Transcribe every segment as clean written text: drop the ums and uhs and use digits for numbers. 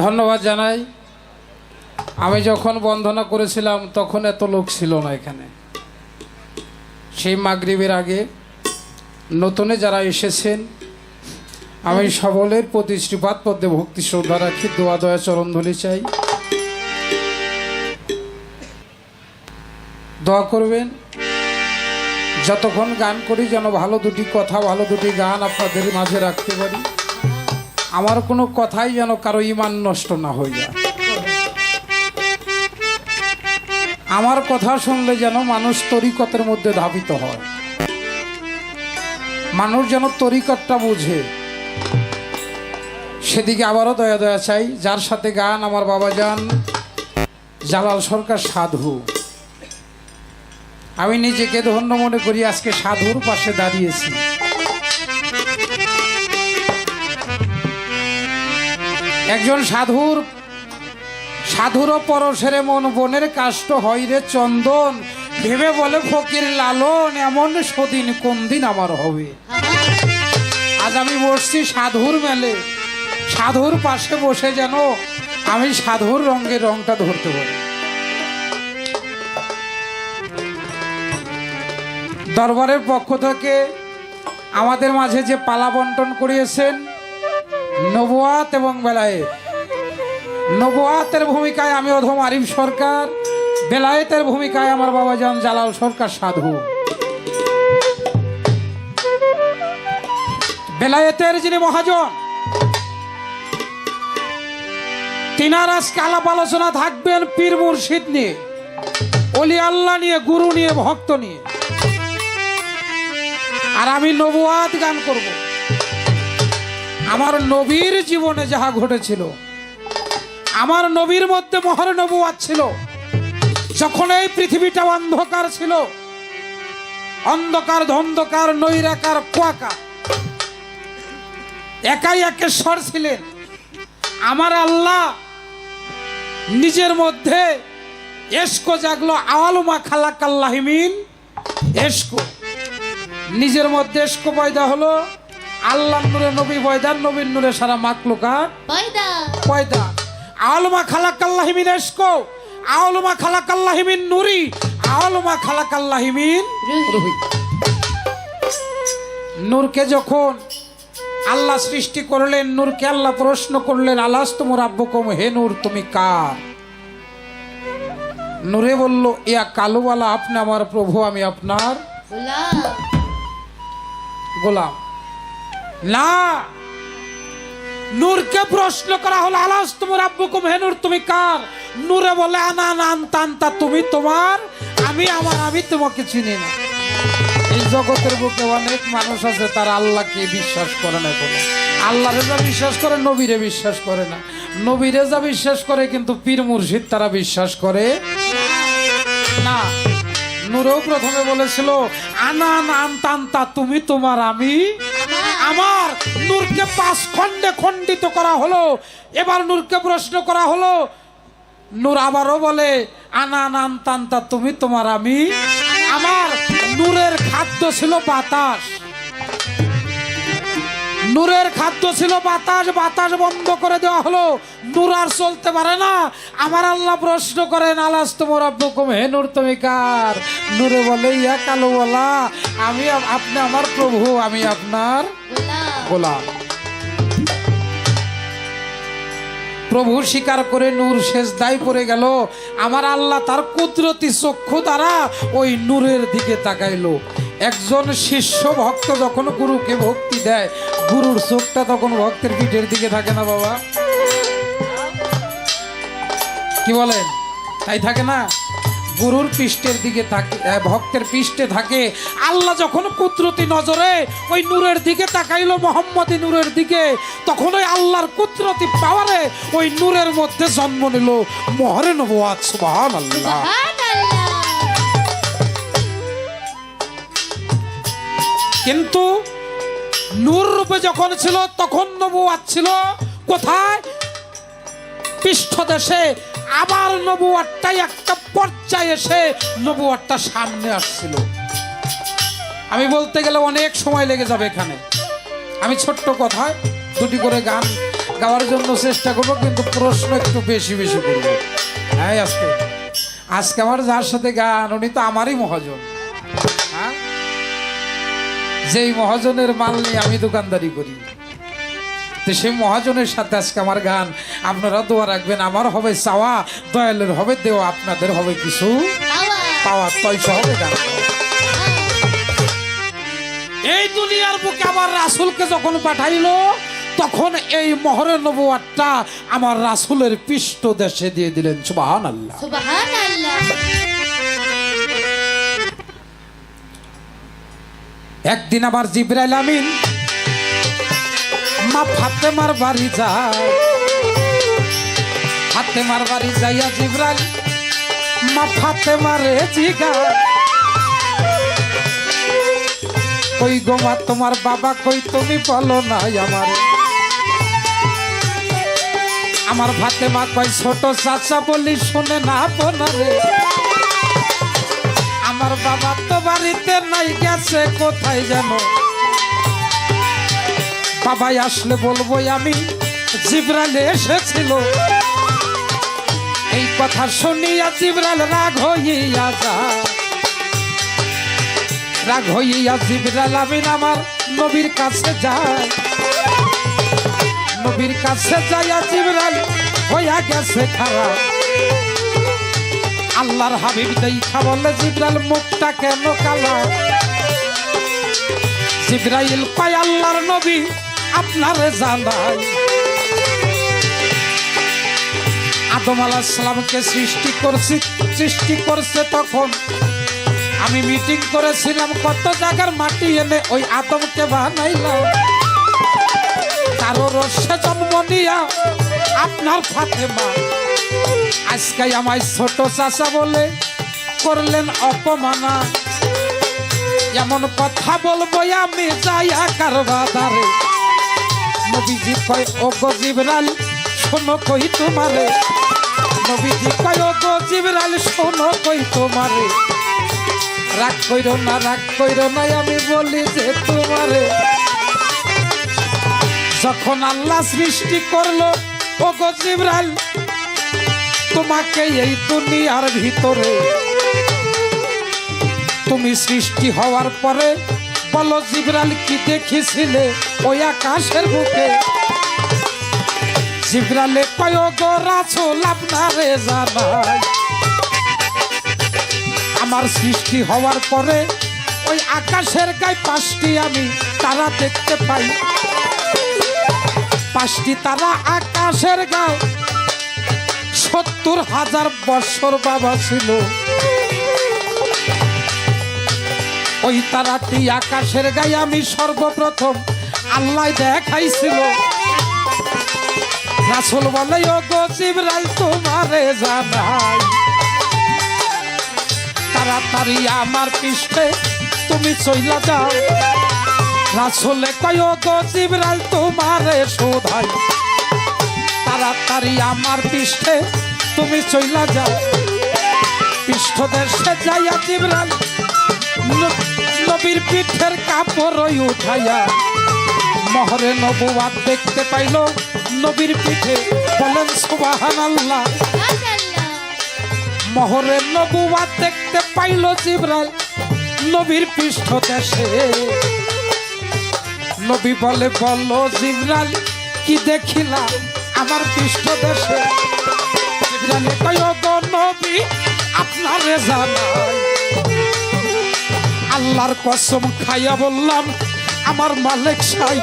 ধন্যবাদ জানাই। আমি যখন বন্দনা করেছিলাম তখন এত লোক ছিল না এখানে। সেই মাগরিবের আগে নতুনে যারা এসেছেন আমি সকলের প্রতি শ্রীপাদ পদ্মে ভক্তি শ্রদ্ধা রাখি, দোয়া দয়া চরণধলি চাই। দোয়া করবেন যতক্ষণ গান করি যেন ভালো দুটি কথা, ভালো দুটি গান আপনাদের মাঝে রাখতে পারি। আমার কোনো কথাই যেন কারো ঈমান নষ্ট না হয়ে যায়। আমার কথা শুনলে যেন মানুষ তরিকতের মধ্যে ধাবিত হয়, মানুষ যেন তরিকতটা বুঝে, সেদিকে আবারও দয়া দয়া চাই। যার সাথে গান আমার বাবাজান জালাল সরকার সাধু। আমি নিজেকে ধন্য মনে করি আজকে সাধুর পাশে দাঁড়িয়েছি। একজন সাধুরও পরশেরে মন বনের কাষ্ট হয় রে চন্দন, ভেবে বলে ফকির লালন এমন সদিন কোন দিন আমার হবে। আজ আমি বসছি সাধুর মেলে, সাধুর পাশে বসে যেন আমি সাধুর রঙের রংটা ধরতে পারি। দরবারের পক্ষ থেকে আমাদের মাঝে যে পালা বন্টন করিয়েছেন নবুয়াত এবং বেলায়েত। নবুয়াতের ভূমিকায় আমি অধম আরিফ সরকার, বেলায়েতের ভূমিকায় আমার বাবাজান জালাল সরকার সাধু। বেলায়েতের যিনি মহাজন, তিনার আজকে আলাপ আলোচনা থাকবেন পীর মুর্শিদ নিয়ে, ওলি আল্লাহ নিয়ে, গুরু নিয়ে, ভক্ত নিয়ে। আর আমি নবুয়াত গান করব। আমার নবীর জীবনে যাহা ঘটেছিল, আমার নবীর মধ্যে মহর নবুয়াত ছিল। যখন এই পৃথিবীটা অন্ধকার ছিল, অন্ধকার ধন্ধকার নৈরাকার কুয়াকা, একাই একেশ্বর ছিলেন। আমার আল্লাহ নিজের মধ্যে এসকো জাগলো, আওয়ালুমা খালাকাল্লাহিমিন এসকো। নিজের মধ্যে এসকো পয়দা হলো, আল্লাহর নূরে নবী পয়দা, নবীর নূরে সারা মাখলুকাত পয়দা। আওয়ালুমা খালাকাল্লাহিমিন এসকো, আওয়ালুমা খালাকাল্লাহিমিন নূরি, আওয়ালুমা খালাকাল্লাহিমিন রুহি। নূরকে যখন আল্লাহ সৃষ্টি করলেন, নূরকে আল্লাহ প্রশ্ন করলেন আলাস্তু রাব্বুকুম, হে নূর তুমি কার? নূরে বলল ইয়া কালুওয়ালা, আপনি আমার প্রভু, আমি আপনার গোলাম। না, নূরকে প্রশ্ন করা হলো আলাস্তু রাব্বুকুম, হে নূর তুমি কার? নূরে বলে আনা না আনতা আনতা, তুমি তোমার, আমি আমার, আমি তোমাকে চিনি না। এই জগতের বুকে অনেক মানুষ আছে তারা আল্লাহকে বিশ্বাস করে না, কোনো আল্লাহরে যা বিশ্বাস করে নবীরে বিশ্বাস করে না, নবীরে যা বিশ্বাস করে কিন্তু পীর মুর্শিদ তারা বিশ্বাস করে না। নূরেও প্রথমে বলেছিল আনা না আনতা আনতা, তুমি তোমার, আমি আমার। নূরকে 5 খণ্ডে খণ্ডিত করা হলো। এবার নূরকে প্রশ্ন করা হলো, নূর আবারও বলে আনা না আনতা আনতা, তুমি তোমার, আমি আমার। নূরের খাদ্য ছিল বাতাস, নূরের খাদ্য ছিল বাতাস, বাতাস বন্ধ করে দেওয়া হলো, নূর আর চলতে পারে না। আমার আল্লাহ প্রশ্ন করেন আলাস্তু রাব্বুকুম, হে নূর তুমি কার? নূরে বলে ইয়া কালুওয়ালা, আমি, আপনি আমার প্রভু, আমি আপনার গোলাম। প্রভু স্বীকার করে নূর সেজদায় পড়ে গেল। আমার আল্লাহ তার কুদরতি চক্ষু দ্বারা ওই নূরের দিকে তাকাইলো। একজন শিষ্য ভক্ত যখন গুরুকে ভক্তি দেয়, গুরুর চোখটা তখন ভক্তের পিঠের দিকে থাকে না বাবা? কি বলেন? তাই থাকে না? গুরুর পৃষ্ঠের দিকে থাকে, ভক্তের পৃষ্ঠে থাকে। আল্লাহ যখন কুদরতি নজরে ওই নূরের দিকে তাকাইলো, মোহাম্মদী নূরের দিকে, তখন ওই আল্লাহর কুদরতি পাওয়ারে ওই নূরের মধ্যে জন্ম নিল মহরে নবুয়াত। সুবহানাল্লাহ। কিন্তু নূর রূপে যখন ছিল তখন নবুয়াত ছিল কোথায়? পৃষ্ঠদেশে। আবার নবুয়াতটাই একটা পর্যায়ে এসে নবুয়াতটা সামনে আসছিল। আমি বলতে গেলে অনেক সময় লেগে যাবে এখানে। আমি ছোট্ট কথায় দুটি করে গান গাওয়ার জন্য চেষ্টা করবো, কিন্তু প্রশ্ন একটু বেশি বেশি করবো। হ্যাঁ, আজকে আজকে আমার যার সাথে গান উনি তো আমারই মহাজন। হ্যাঁ, যেই মহাজনের মাল নিয়ে আমি দোকানদারি করি, তো সেই মহাজনের সাথে আজকে আমার গান। আপনারা দোয়া রাখবেন, আমার হবে চাওয়া, দয়ালের হবে দেওয়া, আপনাদের হবে কিছু পাওয়া, তয়সা হবে গান। এই দুনিয়ার বুকে আমার রাসূলকে যখন পাঠাইলো, তখন এই মোহরের নবুয়াতটা আমার রাসূলের পৃষ্ঠ দেশে দিয়ে দিলেন। সুবহানাল্লাহ, সুবহানাল্লাহ। একদিন আমার জিবরাইল আমিন মা ফাতেমার বাড়ি যায়। ফাতেমার বাড়ি যাইয়া জিবরাইল মা ফাতেমারে জিগায়, কই গো মা তোমার বাবা কই, তুমি বলো নাই আমারে। আমার ফাতেমা কই ছোট চাচা বলি শুনে না বোনারে, আমার বাবা তো বাড়িতে নাই, গেছে কোথায় জানো। বাবাই আসলে বলবো আমি জিবরাইল এসেছিল। এই কথা শুনিয়া জিবরাইল রাগ হইয়া যায়। রাগ হইয়া জিবরাইল আমিন আমার নবীর কাছে যায়। নবীর কাছে যাইয়া জিবরাইল হইয়া গেছে খারাপ। আল্লাহর হাবিব দেখা বলে জিবরাইল মুখটা কেন কালা। জিবরাইল কয় আল্লাহর নবী আপনারে জানাই, আদম আলাইহিস সালামকে সৃষ্টি করছে তখন আমি মিটিং করেছিলাম, কত জায়গার মাটি এনে ওই আদমকে বানাইলাম। কারো রসে জন্ম নিয়া আপনার ফাতেমা আজকে আমায় ছোট চাচা বলে করলেন অপমানা। এমন কথা বলবো আমি যাইয়া কার বাজারে। নবীজি কয় ও গো জিবরাইল শোনো কই তোমারে। নবীজি কয় ও গো জিবরাইল শোনো কই তোমারে। রাগ কইরো না, রাগ কইরো না, আমি বলি যে তোমারে যখন আল্লাহ সৃষ্টি করলো ও গো জিবরাইল তোমাকে এই দুনিয়ার ভিতরে, তুমি সৃষ্টি হওয়ার পরে বলো জিবরাইল কি দেখেছিলে ওই আকাশের বুকে। জিবরাইল কয় ও গো রাসূল আপনারে জানাই, আমার সৃষ্টি হওয়ার পরে ওই আকাশের গায়ে 5টি আমি তারা দেখতে পাই। 5টি তারা আকাশের গায়ে 70,000 বছর বাবা ছিল। ওই তারাটি আকাশের গায়ে আমি সর্বপ্রথম আল্লাহ দেখাইছিল। রাসূল বলে ও গো জিবরাইল তোমারে জানাই, তাড়াতাড়ি আমার পৃষ্ঠে তুমি চইলা যাও। রাসূলে কয় ও গো জিবরাইল তোমারে শোধাই, তাড়াতাড়ি আমার পৃষ্ঠে তুমি চইলা যাও। পৃষ্ঠ দেশে যাইয়া জিবরাইল নবীর পিঠের কাপড় উঠাইয়া মোহরে নবুয়াত দেখতে পাইল নবীর পিঠে। বলেন সুবহানাল্লাহ। মোহরে নবুয়াত দেখতে পাইল জিবরাইল নবীর পৃষ্ঠ দেশে। নবী বলে বলো জিবরাইল কি দেখিলাম আমার পৃষ্ঠ দেশে। জিবরাইল কয় ও গো নবী আপনারে জানাই, আল্লাহর কসম খাইয়া বললাম আমার মালিক সাই।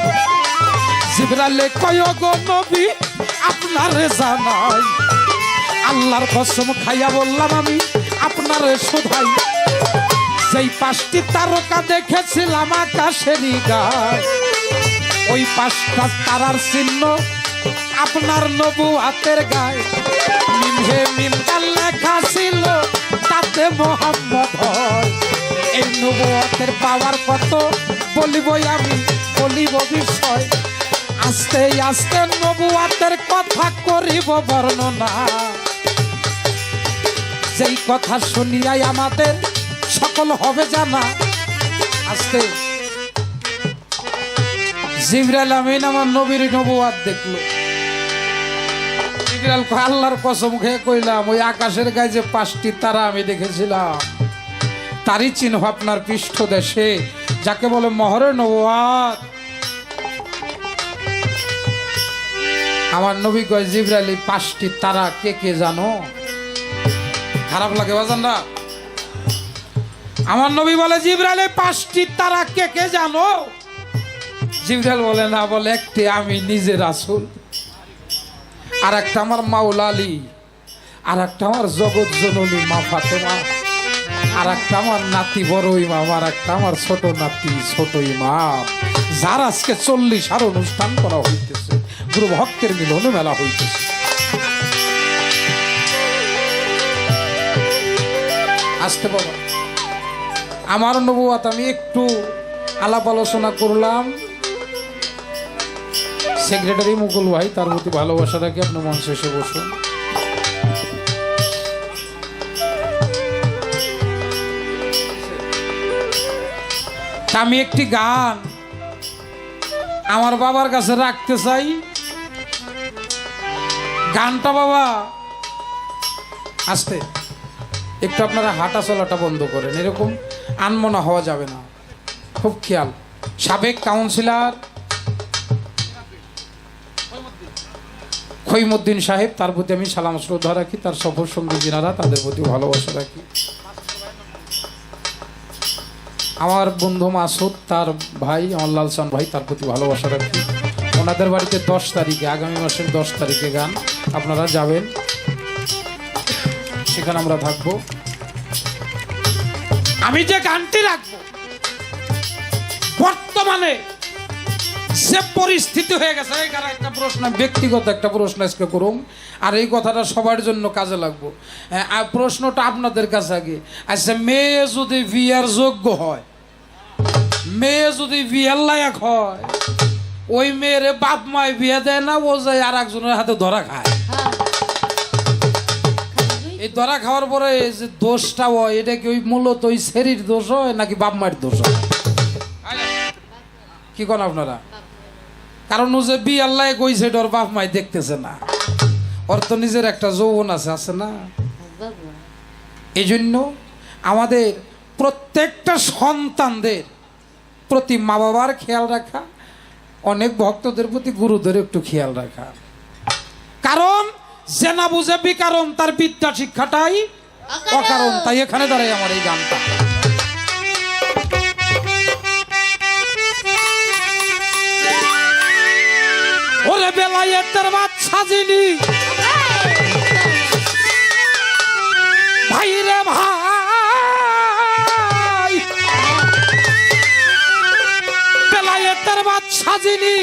জিবরাইল কয় ও গো নবী আপনারে জানাই, আল্লাহর কসম খাইয়া বললাম আমি আপনারে শোধাই। যেই 5টি তারকা দেখেছিলাম আকাশেরই গায়, ওই 5টা তারার চিহ্ন আপনার নবুয়াতের গায়ে। মিমহে মিমকাল লেখা ছিল তাতে মোহাম্মদ হয়। এই নবুয়াতের পাওয়ার কত বলিব আমি, বলিব বিষয়। আস্তে আস্তে নবুয়াতের কথা করিব বর্ণনা। যেই কথা শুনিয়াই আমাদের সকল হবে জানা। আস্তে জিবরাইল আমিন আমার নবীর নবুয়াত দেখলো। জিবরাইল কয় আল্লাহর কসম খেয়ে কইলাম ওই আকাশের গায়ে যে 5টি তারা আমি দেখেছিলাম তারই চিহ্ন আপনার পৃষ্ঠদেশে যাকে বলে মোহরে নবুয়াত। আমার নবী কয় জিবরাইল 5টি তারা কে কে জানো? খারাপ লাগে বাজানরা? আমার নবী বলে জিবরাইল 5টি তারা কে কে জানো? জিবরাইল বলে না, বলে একটি আমি নিজে রাসূল, আর একটা আমার মাওলা আলী, আর একটা আমার জগৎ জননী মা ফাতেমা, আর একটা আমার নাতি বড় ইমাম, আর একটা আমার ছোট নাতি ছোট ইমাম, যার আজকে 40 আর অনুষ্ঠান করা হইতেছে, গুরু ভক্তের মিলন মেলা হইতেছে। আসতে বাবা, আমার নবুয়াত আমি একটু আলাপ আলোচনা করলাম। সেক্রেটারি মুকুল ভাই, তার প্রতি ভালোবাসা রাখি, আপনি মঞ্চে এসে বসুন। আমি একটি গান আমার বাবার কাছে রাখতে চাই। গানটা বাবা আসতে একটু আপনারা হাঁটা চলাটা বন্ধ করেন, এরকম আনমনা হওয়া যাবে না, খুব খেয়াল। সাবেক কাউন্সিলর খৈমুদ্দিন সাহেব, তার প্রতি আমি সালাম শ্রদ্ধা রাখি, তার সফর সঙ্গী যিনারা তাদের প্রতি ভালোবাসা রাখি। আমার বন্ধু মাসুদ, তার ভাই আমার লালসান ভাই, তার প্রতি ভালোবাসা রাখি। ওনাদের বাড়িতে 10 তারিখে, আগামী মাসের 10 তারিখে গান, আপনারা যাবেন, সেখানে আমরা থাকবো। আমি যে গানটি রাখবো, বর্তমানে যে পরিস্থিতি হয়ে গেছে, এখানে একটা প্রশ্ন, ব্যক্তিগত একটা প্রশ্ন আজকে করুন, আর এই কথাটা সবার জন্য কাজে লাগবো। প্রশ্নটা আপনাদের কাছে আগে। আচ্ছা, মেয়ে যদি বিয়ার যোগ্য হয়, মেয়ে যদি বিয়ার লায়ক হয়, ওই মেয়ের বাপ মায় বিয়ে দেয় না, ও যায় আর একজনের হাতে ধরা খায়। এই ধরা খাওয়ার পরে যে দোষটা হয়, এটা কি ওই মূলত ওই শরীর দোষ হয় নাকি বাপ মায়ের দোষ হয়? কি কোন আপনারা? কারণ ও যে বিয়ে আল্লাহ কইছে, ওর বাপ মাই দেখতেছে না, ওর তো নিজের একটা যৌবন আছে না। এই জন্য আমাদের প্রত্যেকটা সন্তানদের প্রতি মা বাবার খেয়াল রাখা, অনেক ভক্তদের প্রতি গুরুদের একটু খেয়াল রাখা। কারণ যে না বুঝে বিকারণ, তার বিদ্যা শিক্ষাটাই অকারণ। তাই এখানে দাঁড়াই আমার এই গানটা। ওরে বেলায়েতের বাচ্চা যিনি, ভাই রে ভাই, বেলায়েতের বাচ্চা যিনি,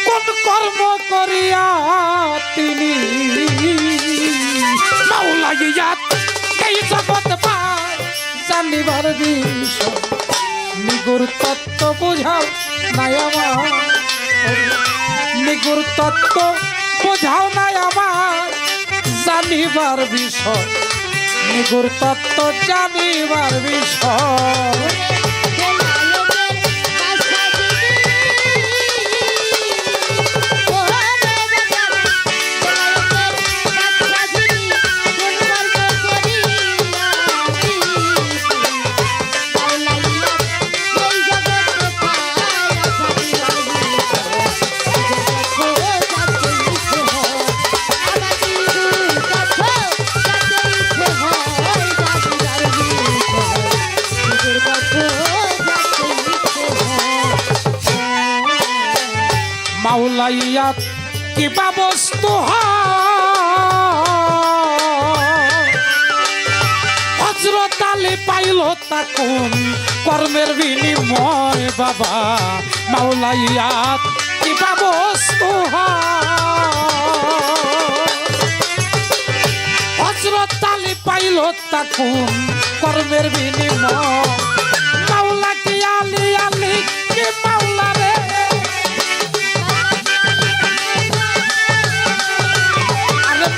কোন কর্ম করিয়া তিনি মাওলা গিয়াত এই জগৎ পায় জানিবার বিষয়, নিগুর তত্ত্ব বুঝাও নাই আমার, নিগুর তত্ত্ব বোঝাও নাই আমার জানিবার বিষয়, নিগুর তত্ত্ব জানিবার বিষয়। মাওলাইয়াত কিবা বস্তু হযরত আলী পাইল তাকুন কর্মের বিনিময় বাবা, মাওলাইয়াত কিবা বস্তু হযরত আলী পাইল তাকুন কর্মের বিনিময়, মাওলা কি আলী, আলী কি মাওলা রে,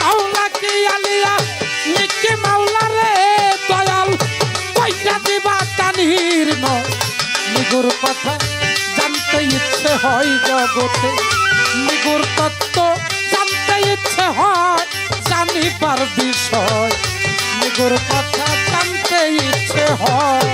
মাওলা কি আলিয়া লিখে মাওলা রে, দয়াল পয়সা দিবা তানির নয়, নিগুর কথা জানতে ইচ্ছে হয় জগতে, নিগুর তত্ত্ব জানতে ইচ্ছে হয় জানিবার বিষয় নিগুর কথা জানতে ইচ্ছে হয়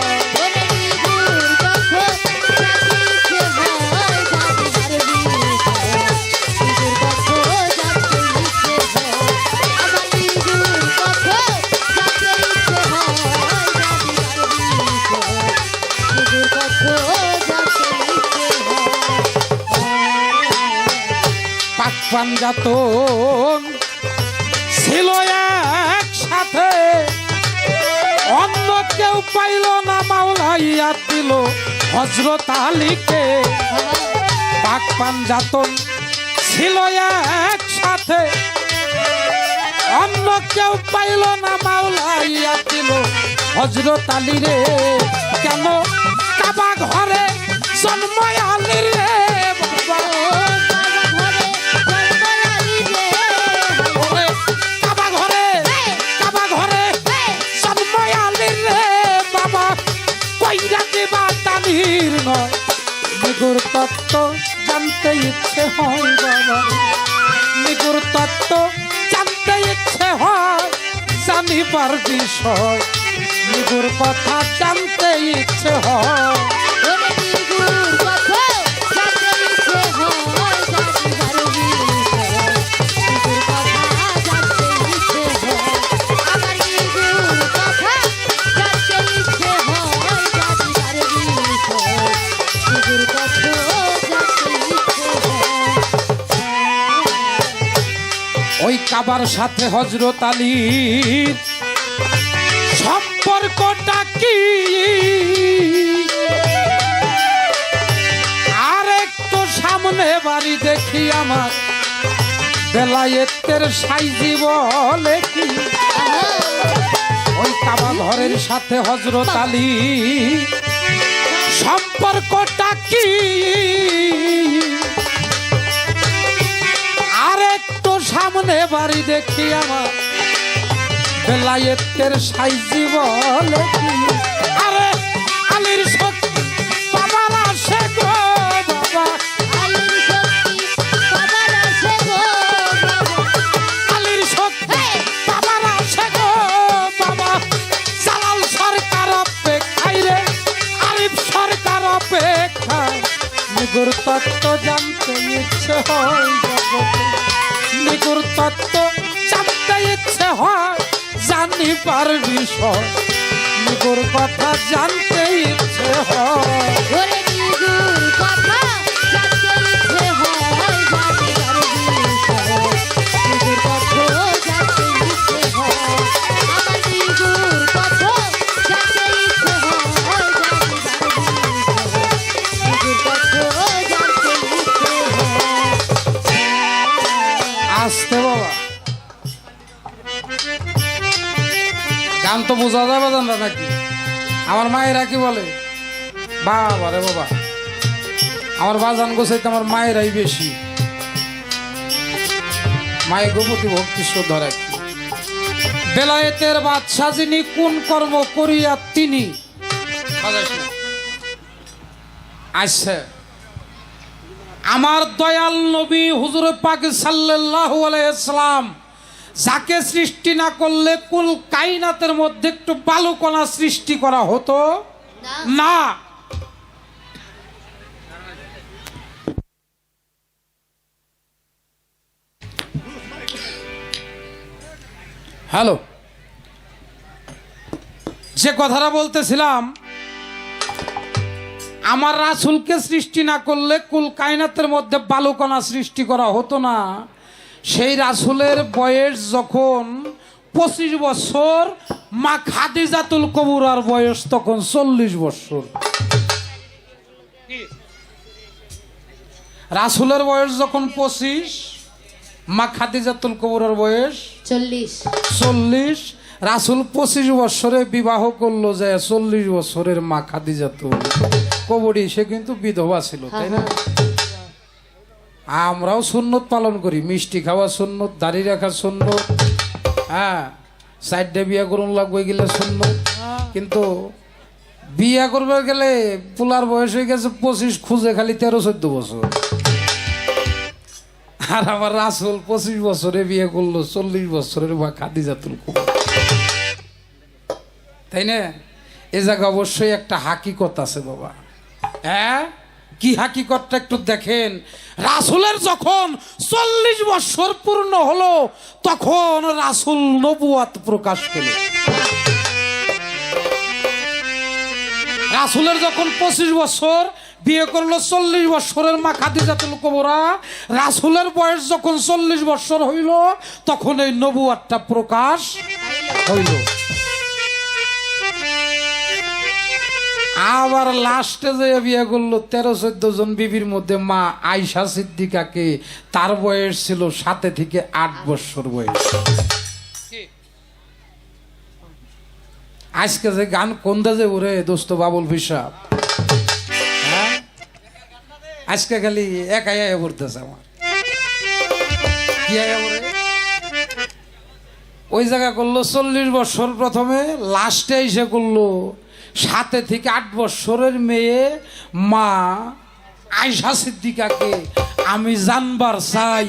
পাঞ্জাতন ছিল একসাথে অন্য কেউ পাইল না মাওলাইয়া দিল হযরত আলীকে পাক পাঞ্জাতন ছিল একসাথে অন্য কেউ পাইল না মাওলাইয়া দিল হযরত আলী রে কেন কাবা ঘরে জন্ম আলী রে বাবা নিগুর তত্ত্ব জানতে ইচ্ছে হয় বাবা নিগুর তত্ত্ব জানতে ইচ্ছে হয় জানিবার বিষয় নিগুর কথা জানতে ইচ্ছে হয় ওই কাবার সাথে হযরত আলীর সম্পর্কটা কি আর একটু সামনে বাড়ি দেখি আমার বেলায়েতের সাইজি বলে কি ওই কাবা ঘরের সাথে হযরত আলী সম্পর্কটা কি সামনে বাড়ি দেখি আমার বেলায়েতের সাইজি বলে কি আরে আলীর শক্তি বাবার আসে গো বাবা আলীর শক্তি বাবার আসে গো বাবা জালাল সরকার অপেক্ষায় রে আরিফ সরকার অপেক্ষায় নিগুর তত্ত্ব জানতে ইচ্ছে হয় নিগুর তত্ত্ব জানতে ইচ্ছে হয় জানিবার বিষয় নিগুর কথা জানতে ইচ্ছে হয় আসতে বাবা গান তো বোঝা যাবে না নাকি আমার মায়েরা কি বলে বাবা রে বাবা আমার বাজান গোছাইতে আমার মায়েরাই বেশি মায়ের গোপতি ভক্তি শ্রদ্ধা রাখি বেলায়েতের বাদশা যিনি কোন কর্ম করিয়া তিনি আচ্ছা আমার দয়াল নবী হুজুর পাক সাল্লাল্লাহু আলাইহি সাল্লাম যাকে সৃষ্টি না করলে কুল কায়নাতের মধ্যে একটু বালুকণা সৃষ্টি করা হতো না হ্যালো যে কথাটা বলতেছিলাম আমার রাসূলকে সৃষ্টি না করলে কুল কায়নাতের মধ্যে বালুকণা সৃষ্টি করা হতো না সেই রাসূলের বয়স যখন 25 বছর মা খাদিজাতুল কুবরার বয়স তখন 40 বছর রাসূলের বয়স যখন 25 মা খাদিজাতুল কুবরার বয়স 40 রাসূল 25 বছরে বিবাহ করলো যে 40 বছরের মা খাদিজাতুল কুবরি সে কিন্তু বিধবা ছিল তাই না আমরাও সুন্নত পালন করি মিষ্টি খাওয়া সুন্নত দাড়ি রাখা সুন্নত হ্যাঁ সাইডে বিয়া করুন লাগবে গেলে সুন্নত কিন্তু বিয়া করবে গেলে পোলার বয়স হয়ে গেছে 25 খুঁজে খালি 13-14 বছর আর আমার রাসূল 25 বছরে বিয়ে করলো, 40 বছরের মা খাদিজাতুল কুবরা। তাই না? এ জায়গা অবশ্যই একটা হাকিকত আছে বাবা। হ্যাঁ, কি হাকিকতটা একটু দেখেন। রাসূলের যখন 40 বছর পূর্ণ হলো তখন রাসূল নবুয়ত প্রকাশ পেল। রাসূলের যখন 25 বছর বিয়ে করলো, 40 বছরের মা খাদিজাতুল কুবরা, রাসূলের বয়স যখন 40 বছর হইল তখন এই নবুয়তটা প্রকাশ হইল। আবার লাস্টে যে বিয়ে করলো 13-14 জন বিবির মধ্যে মা আয়েশা সিদ্দিকাকে, তার বয়স ছিল 7 থেকে 8 বছর বয়স। আজকে যে গান কোন দাজে ওরে দোস্ত বাবুল পিসাব, হ্যাঁ আজকে খালি একাই পড়তেছে আমার। কি ওই জায়গা করলো 40 বছর প্রথমে, লাস্টে এসে করলো 7 থেকে 8 বছরের মেয়ে মা আয়েশা সিদ্দিকাকে। আমি জানবার চাই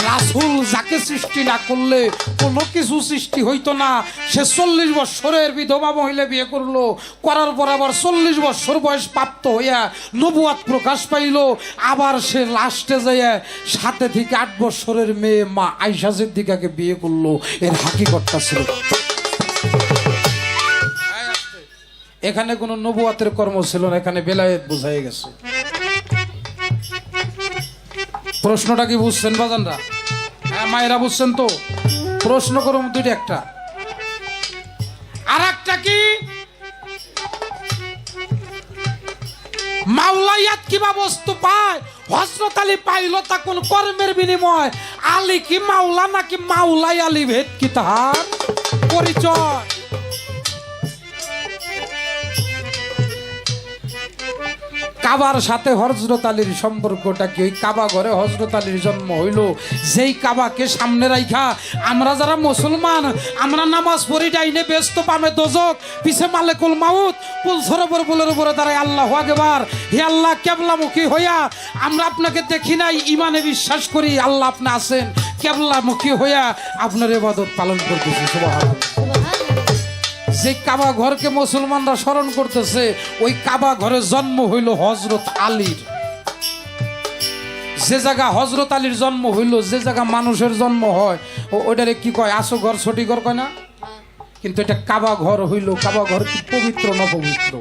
রাসূল যাকে সৃষ্টি না করলে কোনো কিছু সৃষ্টি হইতো না, সে 40 বছরের বিধবা মহিলা বিয়ে করলো, করার পর আবার 40 বছর বয়স প্রাপ্ত হইয়া নবুয়ত প্রকাশ পাইল। আবার সে লাস্টে যাইয়া 7 থেকে 8 বছরের মেয়ে মা আয়েশা সিদ্দিকাকে বিয়ে করলো। এর হাকিকতটা ছিল। এখানে কোনো নবুয়তের কর্ম ছিল না, এখানে বেলায়েত বোঝাই গেছে। প্রশ্নটা কি বুঝছেন বাজানরা? হ্যাঁ মায়েরা বুঝছেন তো? প্রশ্ন করুন দুইটা, একটা আর একটা কি মাওলায়াত কিবা বস্তু পায়? হযরত আলী পাইল তা কোন কর্মের বিনিময়? আলী কি মাওলা নাকি মাওলাই আলী? ভেদ কি তাহার পরিচয়? কাবার সাথে হযরত আলীর সম্পর্কটা কি? ওই কাবা ঘরে হযরত আলীর জন্ম হইল। যেই কাবাকে সামনে রাইখা আমরা যারা মুসলমান, আমরা নামাজ পড়ি, ডাইনে ব্যস্ত পামে দোজক, পিছে মালিকুল মাউত, পুলসর উপর পুলের উপরে দাঁড়ায় আল্লাহু আকবার। হে আল্লাহ, কেবলামুখী হইয়া আমরা আপনাকে দেখি নাই, ইমানে বিশ্বাস করি আল্লাহ আপনি আছেন। কেবলামুখী হইয়া আপনার ইবাদত পালন করতেছি। সুবহানাল্লাহ। যে কাবা ঘরকে মুসলমানরা স্মরণ করতেছে, ওই কাবা ঘরে জন্ম হইল হযরত আলীর। যে জায়গা হযরত আলীর জন্ম হইল, যে জায়গা মানুষের জন্ম হয় ওইটারে কি কয়? আসো ঘর, ছটি ঘর কয় না? কিন্তু এটা কাবা ঘর হইল। কাবা ঘর কি পবিত্র না পবিত্র?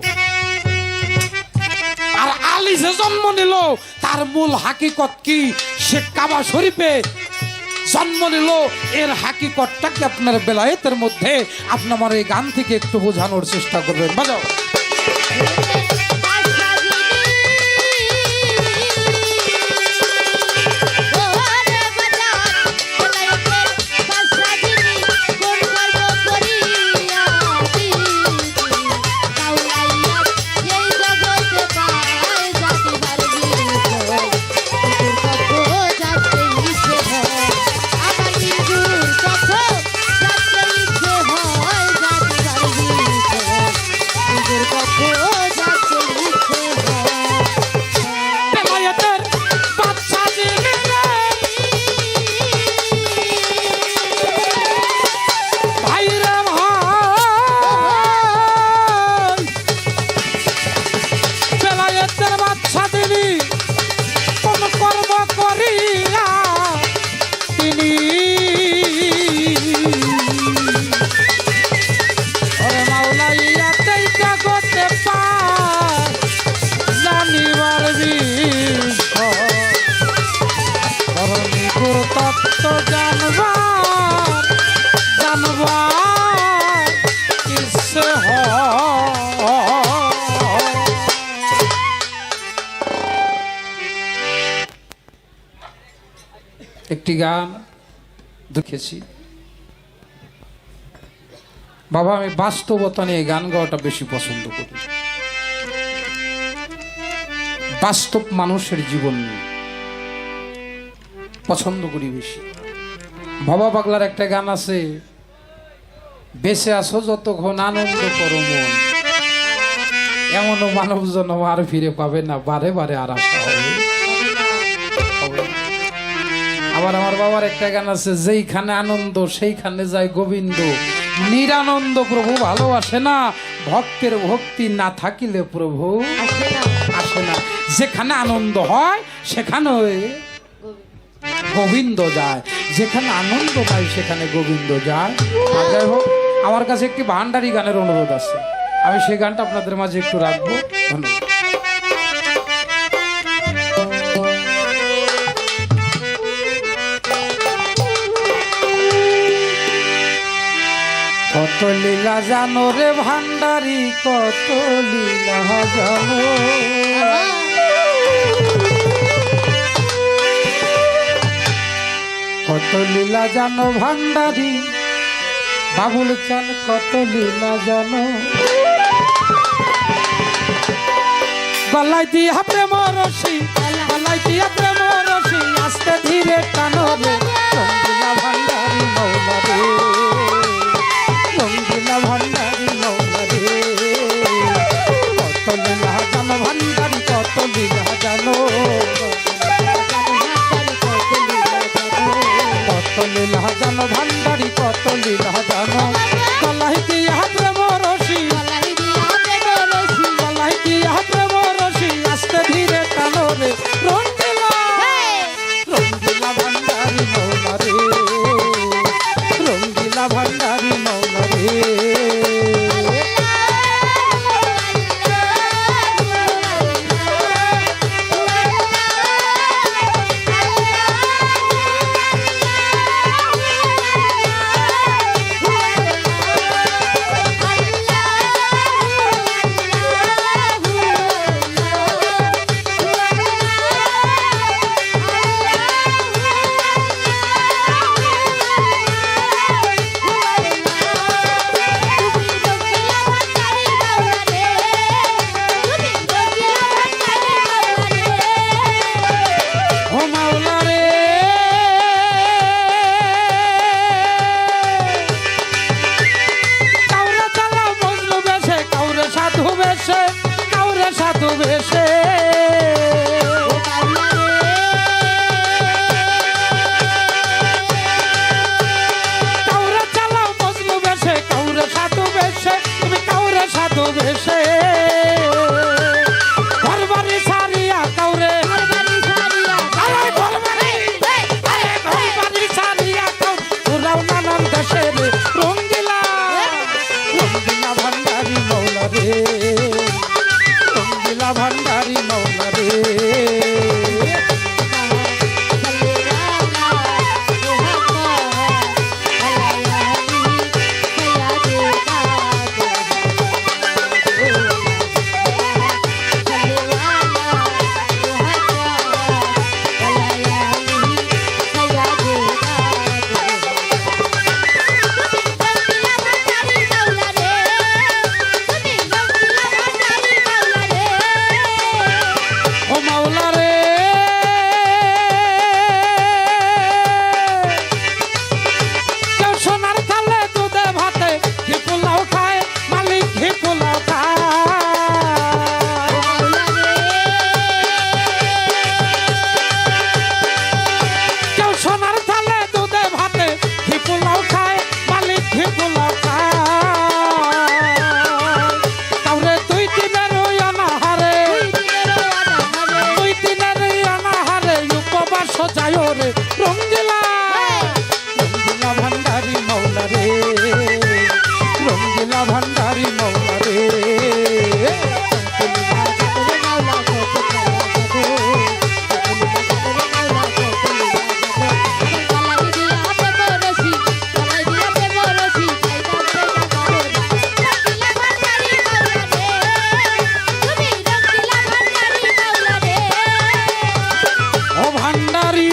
আর আলী যে জন্ম নিল তার মূল হাকিকত কি? সে কাবা শরীফে জন্ম নিল। এর হাকিকতটা কি আপনার বেলায়েতের মধ্যে? আপনি আমার এই গান থেকে একটু বোঝানোর চেষ্টা করবেন। বাজাও। একটি গান দেখেছি বাবা, আমি বাস্তবতা নিয়ে গান গাওয়াটা বেশি পছন্দ করি। বাস্তব মানুষের জীবন নিয়ে পছন্দ করি বেশি। বাবা পাগলার একটা গান আছে, বেঁচে আসো যতক্ষণ আনন্দ করো মন, এমনও মানব জন্ম আর ফিরে পাবে না, বারে বারে আর আশা হবে। আবার আমার বাবার একটা গান আছে, যেইখানে আনন্দ সেইখানে যায় গোবিন্দ। নিরানন্দ প্রভু ভালোবাসে না, ভক্তের ভক্তি না থাকিলে প্রভু আসে না। যেখানে আনন্দ হয় সেখানে গোবিন্দ যায়, যেখানে আনন্দ পায় সেখানে গোবিন্দ যায়। আর যাই হোক, আমার কাছে একটি ভান্ডারি গানের অনুরোধ আছে, আমি সেই গানটা আপনাদের মাঝে একটু রাখবো। ধন্যবাদ। কত লীলা জানো রে ভান্ডারি, কত লীলা জানো, কত লীলা জানো ভান্ডারি, বাবুল চান কত লীলা জানো। গলায় দিয়া প্রেম রশি, গলায় দিয়া প্রেম রশি, আস্তে ধীরে টানো রে রঙ্গিলা ভান্ডারি মৌলা রে, রঙ্গিলা ভান্ডারি মৌলা রে। কত লীলা জানো ভান্ডারি, কত লীলা জানো, কত লীলা জানো ভান্ডারি, কত লীলা জানো। গলায় দিয়া প্রেম রশি, গলায় দিয়া প্রেম রশি, আস্তে ধীরে টানো রে রঙ্গিলা, রঙ্গিলা ভান্ডারি মৌলা রে, রঙ্গিলা ভান্ডারি মৌলা রে। ভান্ডারি মৌলা রে। ভান্ডারি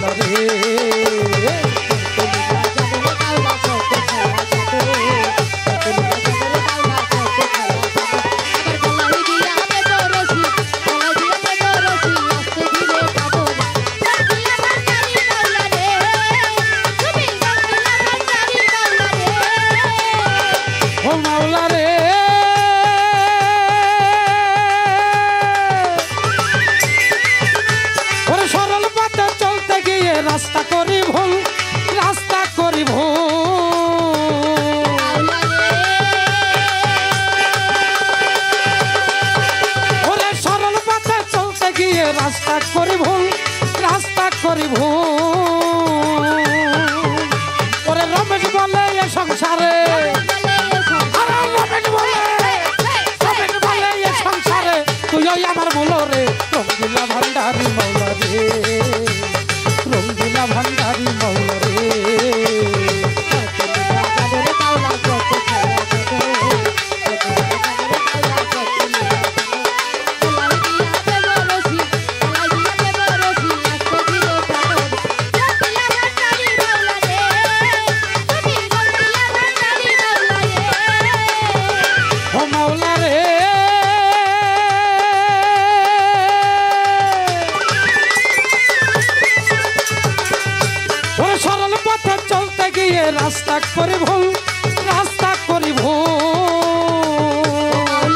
মাওলা রে। ও মাওলা রে, ওরে সরল পথে চলতে গিয়ে রাস্তা করি ভুল, রাস্তা করি ভুল। ওরে সরল পথে চলতে গিয়ে রাস্তা করি ভুল, রাস্তা করি ভুল। ওরে রমেশ বলে এ সংসারে, তুই আমার মৌলা রে, রঙ্গিলা ভান্ডারি মৌলা রে, রঙ্গিলা ভান্ডারি মৌলা রে। ও মৌলা রে, সরল পথে চলতে গিয়ে রাস্তা করে ভুল, রাস্তা করি ভুল।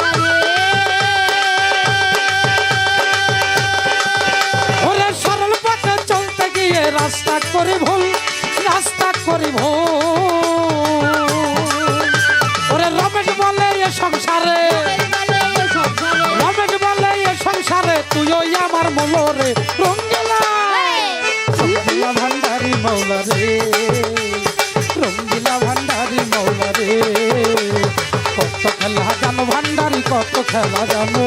ওরে সরল পথে চলতে গিয়ে রাস্তা করে ভুল, রাস্তা করি ভুল। ওরে রমেশ বলে এ সংসারে, রমেশ বলে এ সংসারে, তুই আমার মৌলা রে, রঙ্গিলা রঙ্গিলা ভান্ডারি মৌলা রে, রঙ্গিলা ভান্ডারি মৌলা রে। কত খেলা জানো ভান্ডারি, কত খেলা জানো,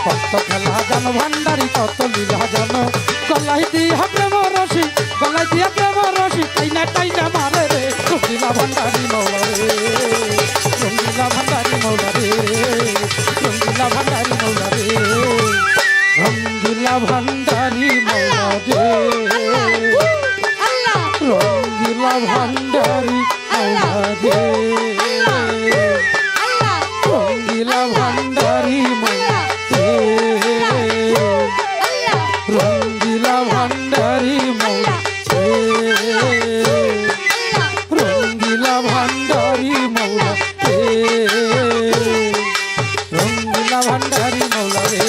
কত খেলা জানো ভান্ডারি, কত লীলা জানো। গলাই দিয়া প্রেম রসি, গলাই দিয়া প্রেম রসি, টাইনা টাইনা মারে রে, রঙ্গিলা ভান্ডারি মৌলা রে, রঙ্গিলা ভান্ডারি মৌলা রে, রঙ্গিলা ভান্ডারি মৌলা রে, রঙ্গিলা ভান্ডারি মৌলা রে, রঙ্গিলা ভান্ডারি মৌলা রে, রঙ্গিলা ভান্ডারি মৌলা রে, রঙ্গিলা ভান্ডারি মৌলা রে, রঙ্গিলা ভান্ডারি মৌলা রে, রঙ্গিলা ভান্ডারি মৌলা রে,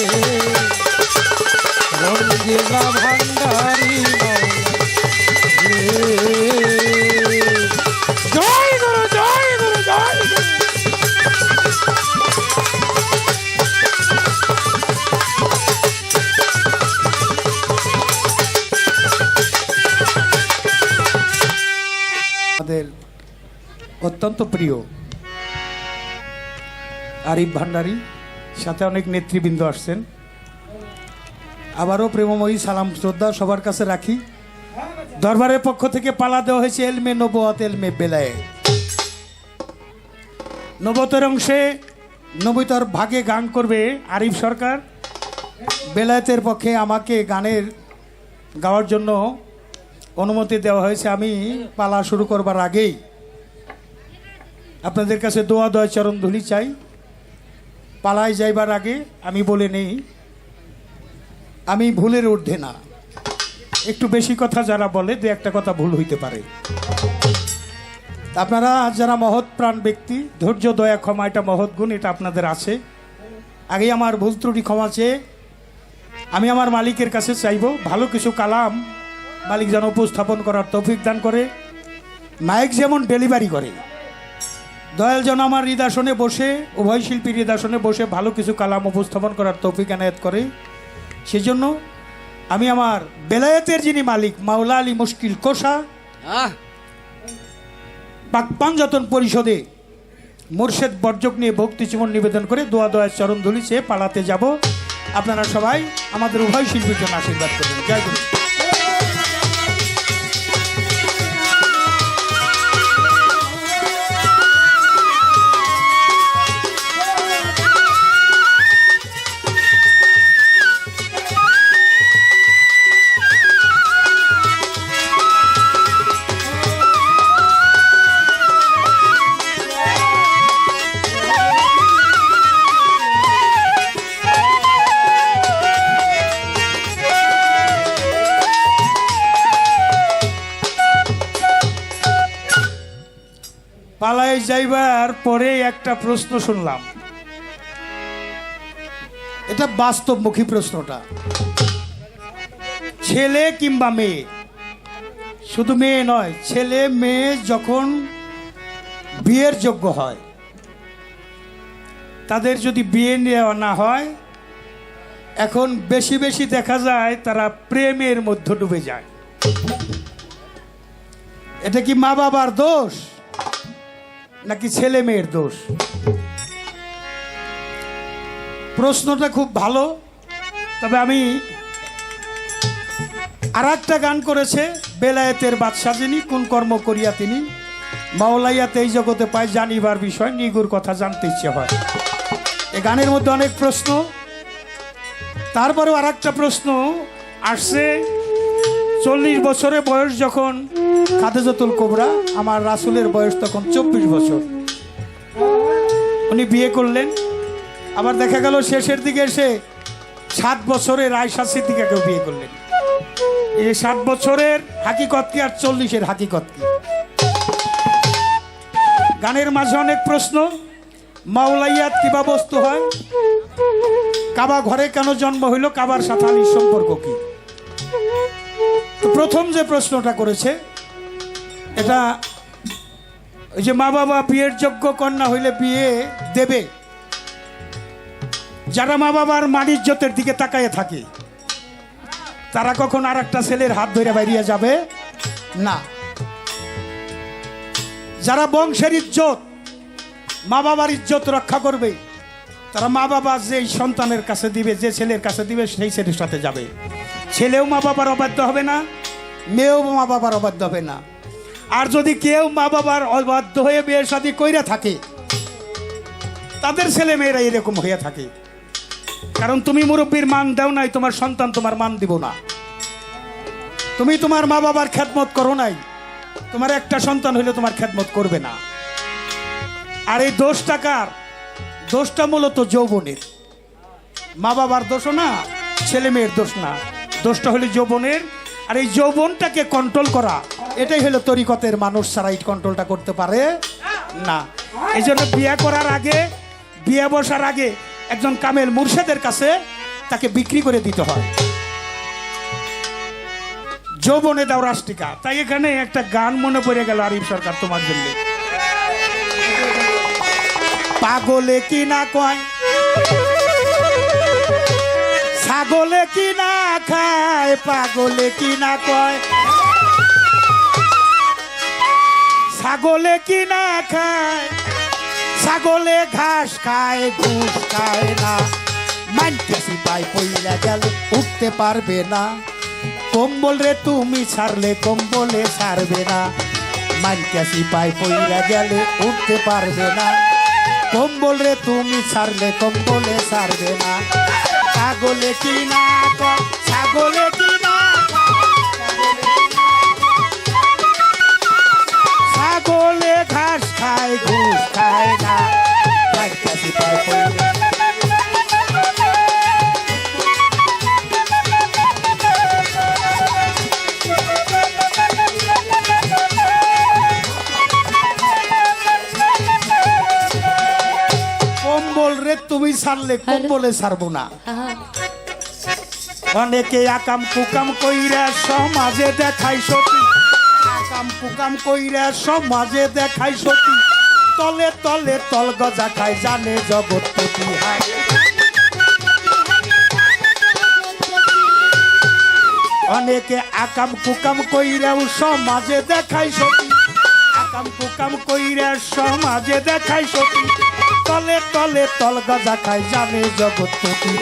রঙ্গিলা ভান্ডারি মৌলা রে। জয় গুরু, জয় গুরু, জয় গুরু। আমাদের অত্যন্ত প্রিয় আরিফ ভান্ডারী, সাথে অনেক নেতৃবৃন্দ আসছেন। আবারও প্রেমময়ী সালাম শ্রদ্ধা সবার কাছে রাখি। দরবারের পক্ষ থেকে পালা দেওয়া হয়েছে এলমে নবুয়ত, এলমে বেলায়েত। নবতের অংশে নবীতর ভাগে গান করবে আরিফ সরকার। বেলায়েতের পক্ষে আমাকে গানের গাওয়ার জন্য অনুমতি দেওয়া হয়েছে। আমি পালা শুরু করবার আগেই আপনাদের কাছে দোয়া দয়া চরণ ধুলি চাই। পালায় যাইবার আগে আমি বলে নেই, আমি ভুলের ঊর্ধ্বে না। একটু বেশি কথা যারা বলে, দু একটা কথা ভুল হইতে পারে। আপনারা যারা মহৎ প্রাণ ব্যক্তি, ধৈর্য দয়া ক্ষমা এটা মহৎ গুণ, এটা আপনাদের আছে। আগে আমার ভুল ত্রুটি ক্ষমা চেয়ে আমি আমার মালিকের কাছে চাইব ভালো কিছু কালাম মালিক যেন উপস্থাপন করার তৌফিক দান করে। মাইক যেমন ডেলিভারি করে, দয়াল যেন আমার হৃদাসনে বসে, উভয় শিল্পীর হৃদাসনে বসে ভালো কিছু কালাম উপস্থাপন করার তৌফিক এনায়েত করে। সেজন্য আমি আমার বেলায়েতের যিনি মালিক মাওলা আলী মুশকিল কোষা পাক পাঞ্জাতন পরিষদে মুর্শেদ বর্জক নিয়ে ভক্তি চুমন নিবেদন করে দোয়া দয়ার চরণ ধুলি চেয়ে পালাতে যাব। আপনারা সবাই আমাদের উভয় শিল্পীর জন্য আশীর্বাদ করবেন। জয় গুরু। বিদায় যাইবার পরে একটা প্রশ্ন শুনলাম, এটা বাস্তবমুখী প্রশ্নটা। ছেলে কিংবা মেয়ে, শুধু মেয়ে নয়, ছেলে মেয়ে যখন বিয়ের যোগ্য হয়, তাদের যদি বিয়ে নেওয়া না হয়, এখন বেশি বেশি দেখা যায় তারা প্রেমের মধ্যে ডুবে যায়। এটা কি মা বাবার দোষ নাকি ছেলে মেয়ের দোষ? প্রশ্নটা খুব ভালো। তবে আমি আর একটা গান করেছে, বেলায়েতের বাদশা যিনি, কোন কর্ম করিয়া তিনি, মাওলাইয়াতে এই জগতে পায় জানিবার বিষয়, নিগুর কথা জানতে ইচ্ছে হয়। এই গানের মধ্যে অনেক প্রশ্ন। তারপরেও আর একটা প্রশ্ন আসছে, 40 বছরে বয়স যখন খাদিজাতুল কুবরা, আমার রাসূলের বয়স তখন 24 বছর, উনি বিয়ে করলেন। আবার দেখা গেল শেষের দিকে এসে 7 বছরের আয়েশা সিদ্দিকাকেও বিয়ে করলেন। এই 7 বছরের হাকিকত কি আর 40-এর হাকিকত কি? গানের মাঝে অনেক প্রশ্ন। মাওলাইয়াত কিবা বস্তু হয়? কাবা ঘরে কেন জন্ম হইল? কাবার সাথে আলীর সম্পর্ক কি? তো প্রথম যে প্রশ্নটা করেছে, এটা ওই যে মা বাবা বিয়ের যোগ্য কন্যা হইলে বিয়ে দেবে, যারা মা বাবার মানিজ্যতের দিকে তাকায় থাকে, তারা কখন আর একটা ছেলের হাত ধরে বেরিয়ে যাবে না। যারা বংশের ইজ্জত, মা বাবার ইজ্জত রক্ষা করবে, তারা মা বাবা যে সন্তানের কাছে দিবে, যে ছেলের কাছে দিবে, সেই ছেলের সাথে যাবে। ছেলেও মা বাবার অবাধ্য হবে না, মেয়েও মা বাবার অবাধ্য হবে না। আর যদি কেউ মা বাবার অবাধ্য হয়ে বিয়ে শাদী কইরা থাকে, তাদের ছেলে মেয়েরা এরকম হয়ে থাকে। কারণ তুমি মুরব্বীর মান দাও নাই, তোমার সন্তান তোমার মান দিব না। তুমি তোমার মা বাবার খেদমত করো নাই, তোমার একটা সন্তান হইলে তোমার খেদমত করবে না। আর এই দোষটা কার? দোষটা মূলত যৌবনের। মা বাবার দোষ না, ছেলে মেয়ের দোষ না, দোষটা হলো যৌবনের। আর এই যৌবনটাকে কন্ট্রোল করা, এটাই হলো তরিকতের মানুষ ছাড়া এই কন্ট্রোলটা করতে পারে না। এই জন্য বিয়ে করার আগে, বিয়ে বসার আগে একজন কামেল মুর্শেদের কাছে তাকে বিক্রি করে দিতে হয়। যৌবনে দাও রাষ্ট্রিকা। তাই এখানে একটা গান মনে পড়ে গেল আরিফ সরকার তোমার জন্য। পাগলে কি না কয়, ছাগলে কি না খায়, পাগলে কি না কয়, ছাগলে কি না খায়, ছাগলে ঘাস খায়, ঘুষ খায় না, মানকে সিপাই পইরা গেলে উঠতে পারবে না, কম্বল রে তুমি ছাড়লে কম্বলে ছাড়বে না, মানকে সিপাই পইরা গেলে উঠতে পারবে না, কম্বল রে তুমি ছাড়লে কম্বলে ছাড়বে না, ছাগলে কি না কয়, ছাগলে কি না, ছাগলে ঘাস খায়, ঘুষ খায় না, মানকে সিপাই পইরা তুমি ছাড়লে কম্বলে ছাড়বো না। অনেকে আকাম কুকাম কইরা সমাজে দেখাই সতী, আকাম কুকাম কইরা সমাজে দেখাই সতী, তলে তলে তল গজা খায়, জানে জগৎপতি। অনেকে আকাম কুকাম কইরাও সমাজে দেখাই সতী, আকাম কুকাম কইরা সমাজে দেখাই সতী, তলে তলে তল গজা খায়, জানে জগৎপতি।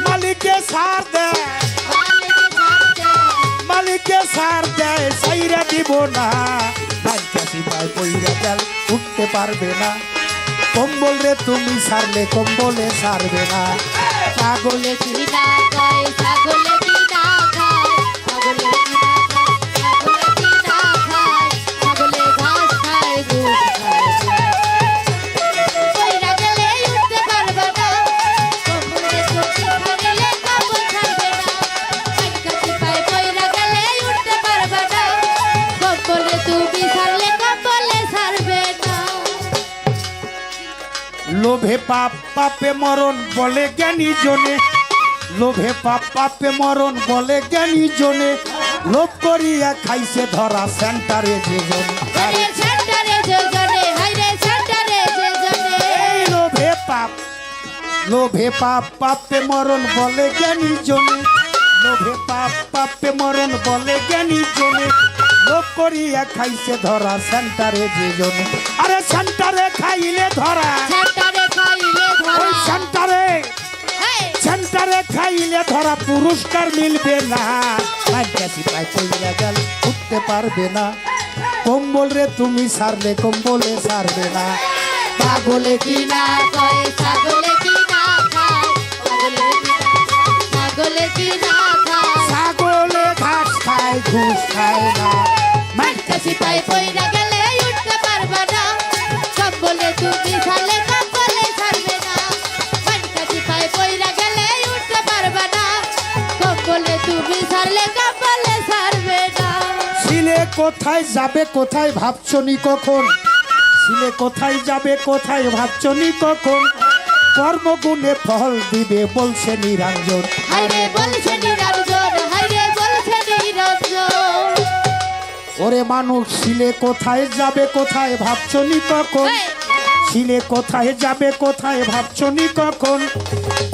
মালিকে সার দেয়, মালিকে সার দেয়, সাইরা দিব না, ভাইকা সিপাই পইরা গেল উঠতে পারবে না, কম্বল রে তুমি ছাড়লে কম্বলে ছাড়বে না, ছাগলে কি না খায়, ছাগলে কি না খায়, ছাগলে কি না খায়, ছাগলে ঘাস খায়, ঘুষ খায়, কইরা গেলে উঠতে পারবে না, কম্বলে তুমি ছাড়লে কম্বল ছাড়বে না, মাইকা সিপাই কইরা গেলে উঠতে পারবে না, লোভে পাপ পাপে মরণ বলে জ্ঞানী জনে, লোভে পাপ পাপে মরণ বলে জ্ঞানী জনে, লোভ করিয়া খাইছে ধরা সেন্টারে যে জনে। আরে সেন্টারে যে জনে, হাইরে সেন্টারে যে জনে। এই লোভে পাপ পাপে মরণ বলে জ্ঞানী জনে, লোভে পাপ পাপে মরণ বলে জ্ঞানী জনে, লোভ করিয়া খাইছে ধরা সেন্টারে যে জনে। আরে সেন্টারে খাইলে ধরা, সেন্টারে খাইলে ধরা, ওই সেন্টারে হেই, সেন্টারে খাইলে ধরা পুরস্কার মিলবে না, কাছি পায় কইরা গেল উঠতে পারবে না, কম্বল রে তুমি সারলে কম্বলে সারবে না। পাগলে কি না কয়, ছাগলে কি না খায়, ছাগলে কি না খায়, ছাগলে ঘাস খায় ঘুষ খায় না, কাছি পাই পয়রা গেলে উঠতে পারবে না, কম্বলে তুমি ছাড়লে কম্বলে ছাড়বে না। কাছি পাই পয়রা গেলে উঠতে পারবে না, কম্বলে তুমি ছাড়লে কম্বলে ছাড়বে না। ছিলে কোথায় যাবে কোথায় ভাবছনি কখন, ছিলে কোথায় যাবে কোথায় ভাবছনি কখন, কর্মগুণে ফল দিবে বলছে নিরঞ্জন। হাইরে বলছে নিরঞ্জন, হাইরে বলছে নিরঞ্জন। ওরে মানুষ ছিলে কোথায় যাবে কোথায় ভাবছনি কখন, হেই, ছিলে কোথায় যাবে কোথায় ভাবছনি কখন,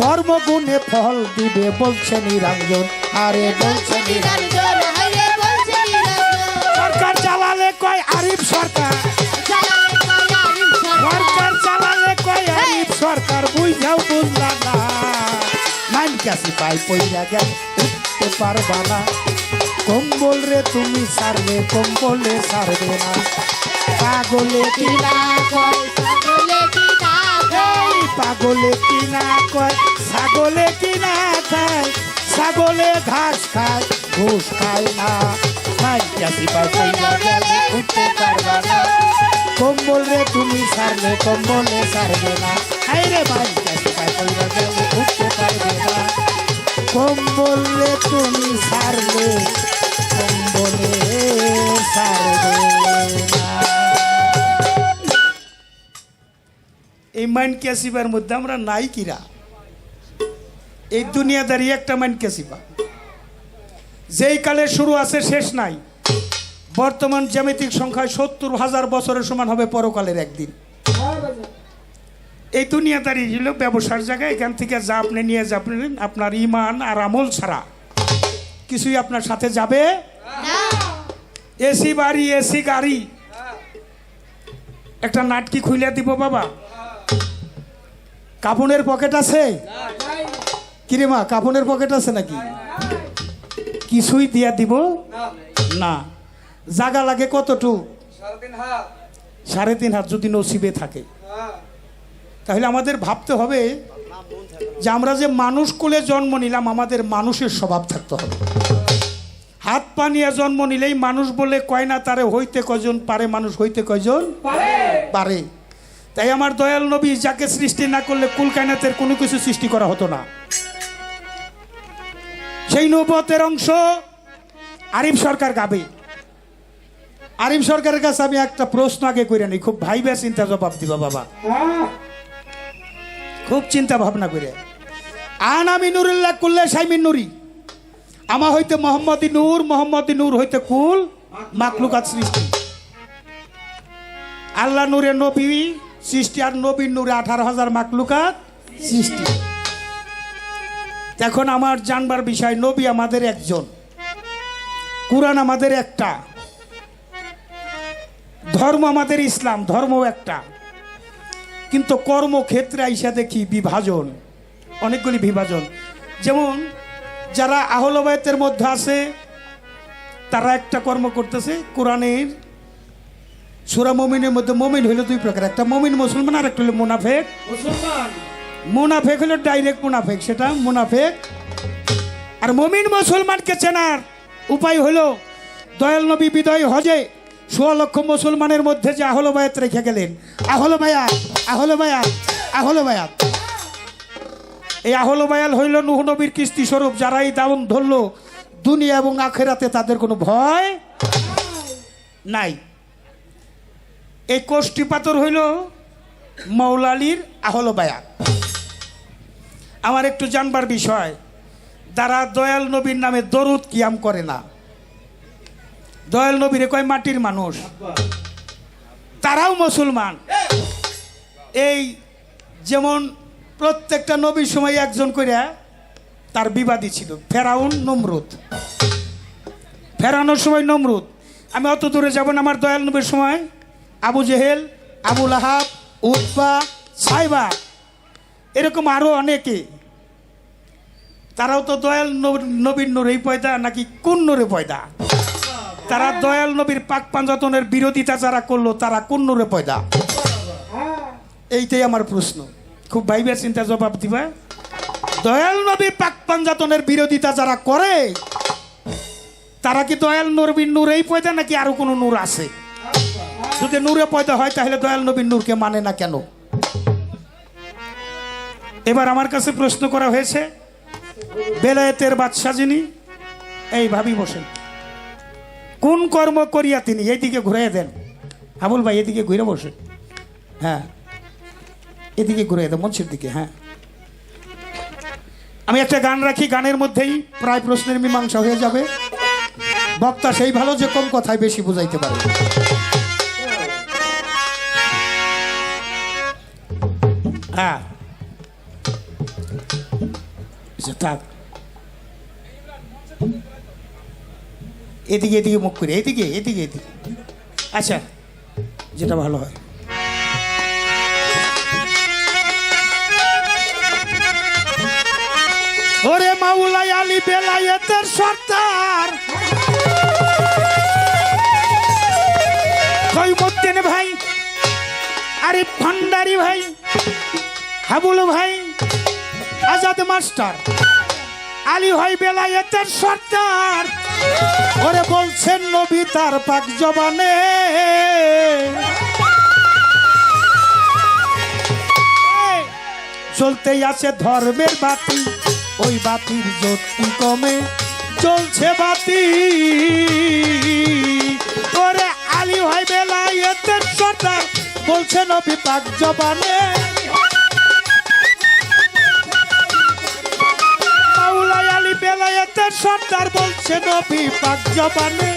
কর্মগুণে ফল দিবে বলছে নিরঞ্জন। আরে বলছে নিরঞ্জন, হাইরে বলছে নিরঞ্জন। সরকার চালালে কয় আরিফ সরকার, চালালে কয় আরিফ সরকার, সরকার চালালে কয় আরিফ সরকার, বুঝাও বুঝলা না, নাইন কাশি পাই পইরা গেল উঠতে পারবা না, কম্বল রে তুমি সারলে কম্বলে সারবে না। পাগলে কি না কয়, ছাগলে কি না খায়, এই পাগলে কি না কয়, ছাগলে কি না খায়, ছাগলে ঘাস খায় ঘুষ খায় না, নাইন কাশি পাই পইরা গেল উঠতে পারবা না, কম্বল রে তুমি সারলে কম্বলে সারবে না। হাই রে ভাই কাশি পাই পইরা গেল উঠতে পারবে না, কম্বল রে তুমি সারলে কম্বলে সারবে না। এই মাইন্ড ক্যাসিবার মধ্যে আমরা নাই কিরা, এই দুনিয়াদারি একটা মাইন্ড ক্যাসিবা, যেই কালে শুরু আছে শেষ নাই। বর্তমান জ্যামিতিক সংখ্যায় ৭০,০০০ বছরের সমান হবে পরকালের একদিন। এই দুনিয়াদারি ছিল ব্যবসার জায়গায়, এখান থেকে যা আপনি নিয়ে যাবেন আপনার ইমান আর আমল ছাড়া কিছুই আপনার সাথে যাবে না, এসি বাড়ি এসি গাড়ি, একটা নাটকি খুলে দিব বাবা, কাপনের পকেট আছে কিরে মা, কাপনের পকেট আছে নাকি, কিছুই দিয়া দিব না। জাগা লাগে কতটুক, 3.5 হাত যদি নসিবে থাকে, তাহলে আমাদের ভাবতে হবে যে আমরা যে মানুষ কোলে জন্ম নিলাম আমাদের মানুষের স্বভাব থাকতে হবে। হাত পা নিয়ে জন্ম নিলেই মানুষ বলে কয় না, তারে হইতে কয়জন পারে, মানুষ হইতে কয়জন পারে। তাই আমার দয়াল নবী যাকে সৃষ্টি না করলে কুল কায়নাতের কোনো কিছু সৃষ্টি করা হতো না। সেই নবুয়তের অংশ আরিফ সরকার গাবে। আরিফ সরকারের কাছে আমি একটা প্রশ্ন আগে করে নিই, খুব ভাইবা চিন্তা জবাব দিবা বাবা, খুব চিন্তা ভাবনা করে। আন আমি নুরুল্লাহ কুল্লে সাইমিন নুরি, আমা হইতে মোহাম্মদী নূর, মোহাম্মদী নূর হইতে কুল মাকলুকাত সৃষ্টি। আল্লাহ নূরে নবী সৃষ্টি আর নবীর নূরে 18,000 মাকলুকাত সৃষ্টি। এখন আমার জানবার বিষয়, নবী আমাদের একজন, কুরআন আমাদের একটা, ধর্ম আমাদের ইসলাম, ধর্ম একটা, কিন্তু কর্মক্ষেত্রে আইসা দেখি বিভাজন, অনেকগুলি বিভাজন। যেমন যারা আহলে বায়তের মধ্যে আছে তারা একটা কর্ম করতেছে। কোরআনের সূরা মুমিনের মধ্যে মুমিন হইল 2 প্রকার, একটা মুমিন মুসলমান আর একটা হলো মুনাফিক। মুনাফিক হলো ডাইরেক্ট মুনাফিক, সেটা মুনাফিক। আর মুমিন মুসলমানকে চেনার উপায় হলো দয়াল নবী বিদায় হজে 16 লক্ষ মুসলমানের মধ্যে যে আহলে বায়াত রেখে গেলেন, আহলে বায়াত, আহলে বায়াত, আহলে বায়াত। এই আহলে বায়াত হইল নূহ নবীর কিস্তি স্বরূপ, যারা এই দাউন ধরলো দুনিয়া এবং আখেরাতে তাদের কোনো ভয় নাই। এই কোষ্ঠী পাথর হইল মৌলালির আহল বায়াত। আমার একটু জানবার বিষয়, যারা দয়াল নবীর নামে দরুদ কিয়াম করে না, দয়াল নবীরে কয় মাটির মানুষ, তারাও মুসলমান। এই যেমন প্রত্যেকটা নবীর সময় একজন করে তার বিবাদী ছিল, ফেরাউন নমরুদ। ফেরানোর সময় নমরুদ, আমি অত দূরে যাব না। আমার দয়াল নবীর সময় আবু জেহেল, আবু লাহাব, উতবা, সাইবা, এরকম আরও অনেকে, তারাও তো দয়াল নবীর নূরেই পয়দা নাকি কোন নূরে পয়দা? তারা দয়াল নবীর পাক পাঞ্জাতনের বিরোধিতা যারা করলো তারা কোন নূরে পয়দা? এইটাই আমার প্রশ্ন, খুব ভাইবার চিন্তা জবাব দিবা। দয়াল নবীর পাক পাঞ্জাতনের বিরোধিতা যারা করে তারা কি দয়াল নবীর নূরেই পয়দা নাকি আরো কোনো নূর আছে? যদি নূরে পয়দা হয় তাহলে দয়াল নবীর নূরকে মানে না কেন? এবার আমার কাছে প্রশ্ন করা হয়েছে, বেলায়েতের বাদশা যিনি, এই ভাবি বসেন, কোন কর্ম করিয়া তিনি, এইদিকে ঘুরে দেন আবুল ভাই, এদিকে ঘুরে বসে, হ্যাঁ এদিকে ঘুরে দেন মঞ্চের দিকে। হ্যাঁ, আমি একটা গান রাখি, গানের মধ্যেই প্রায় প্রশ্নের মীমাংসা হয়ে যাবে। বক্তা সেই ভালো যে কম কথায় বেশি বুঝাইতে পারে। হ্যাঁ থাক, এদিকে এদিকে মুখ করে, এদিকে এদিকে এদিকে, আচ্ছা যেটা ভালো হয়। ওরে মাওলাই আলী বেলায়েতের সর্দার কইমুদ্দিন ভাই, আরিফ ভান্ডারি ভাই, হাবুল ভাই, আজাদ মাস্টার, আলী ভাই বেলায়েতের সর্দার। ওরে বলছেন নবী তার পাক জবানে, চলতেই আছে ধর্মের বাতি, ওই বাতির জ্যোতি কমে চলছে বাতি। ওরে আলী ভাই বেলায়েতের সর্দার বলছে নবী পাক জবানে, মাওলাই আলী বেলায়েতের সর্দার বলছে নবী পাক জবানে,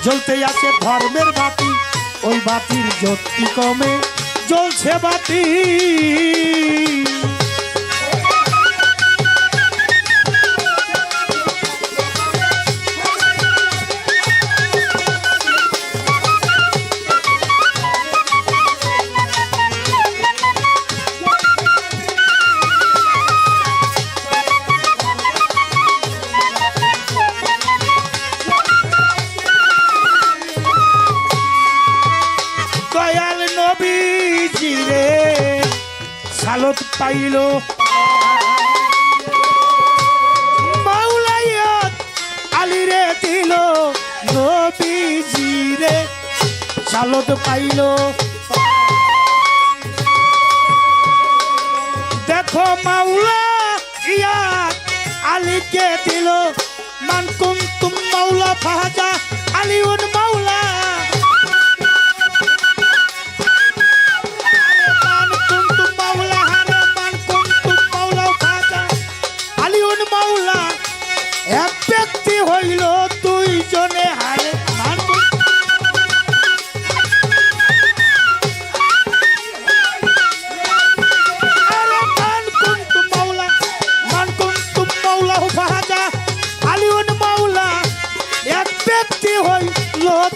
জ্বলতেই আছে ধর্মের বাতি, ওই বাতির জ্যোতি কমে জ্বলছে বাতি। সালত পাইল মাওলাইয়াত আলী রে দিল নবীজি রে, সালত পাইল। দেখো মাওলা ইয়াত আলীকে দিল, মান কুনতুম মাওলা ফাহাজা আলিউন মাওলা, এক ব্যক্তি হইল দুইজনে হারে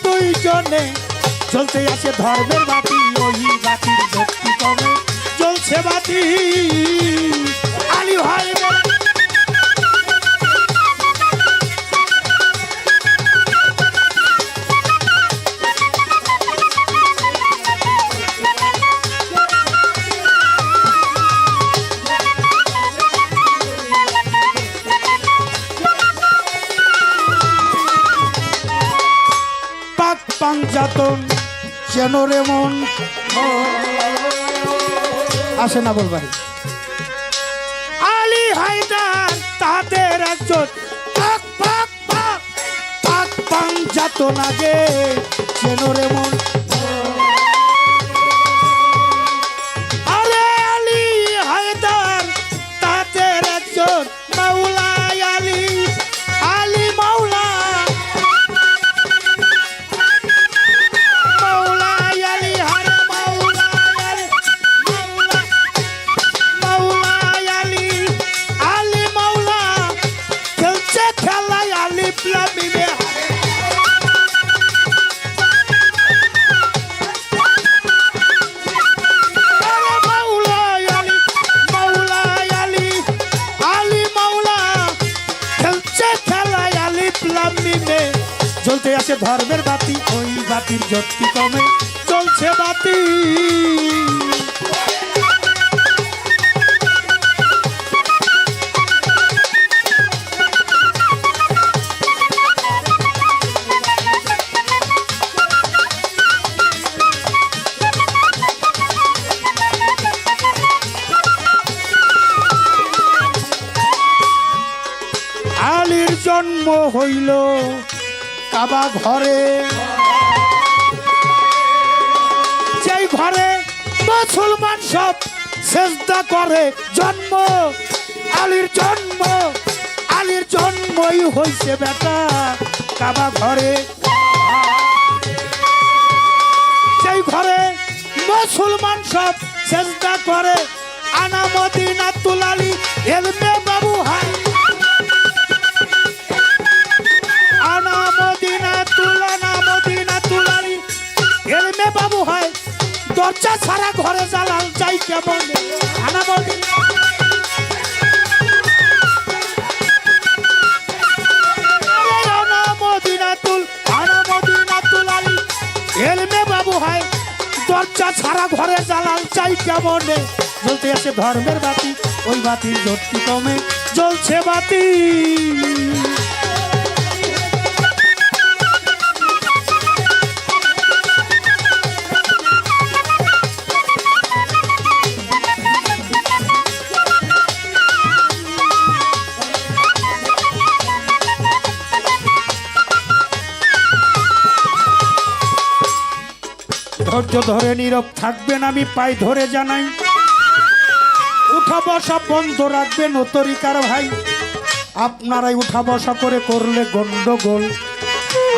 দুইজনে চলতে আছে ধর্মের বাতি, ওই বাতির শক্তি কমে চলছে বাতি। আলী ভাই পাঞ্জাতন যেন রে মন আসে না বলবারি। আলী হায়দার তাদের একজন পাক পাঞ্জাতন আগে যেন রে মন। জ্বলতে আছে ধর্মের বাতি, ওই বাতির জ্যোতি কমে জ্বলছে বাতি। আলীর জন্ম হইল কাবা ঘরে, যেই ঘরে মুসলমান সব সেজদা করে। জন্ম আলীর জন্ম, আলীর জন্মই হইছে বেটা কাবা ঘরে, যেই ঘরে মুসলমান সব সেজদা করে। আনা মদিনাতুল আলী এলমে বাবু হাই, আনা মদিনাতুল আলী এলমে বাবু হয়। দরজা ছাড়া ঘরে জ্বালাল চাই কেমন। আনা মদিনাতুল আলী এলমে বাবু হয়। দরজা ছাড়া ঘরে জ্বালাল চাই কেমন। জ্বলতে আছে ধর্মের বাতি, ওই বাতির জ্যোতি কমে জ্বলছে বাতি। ধৈর্য ধরে নীরব থাকবেন, আমি পাই ধরে জানাই। উঠা বসা বন্ধ রাখবেন ও তরিকার ভাই। আপনারাই উঠা বসা করে করলে গন্ডগোল,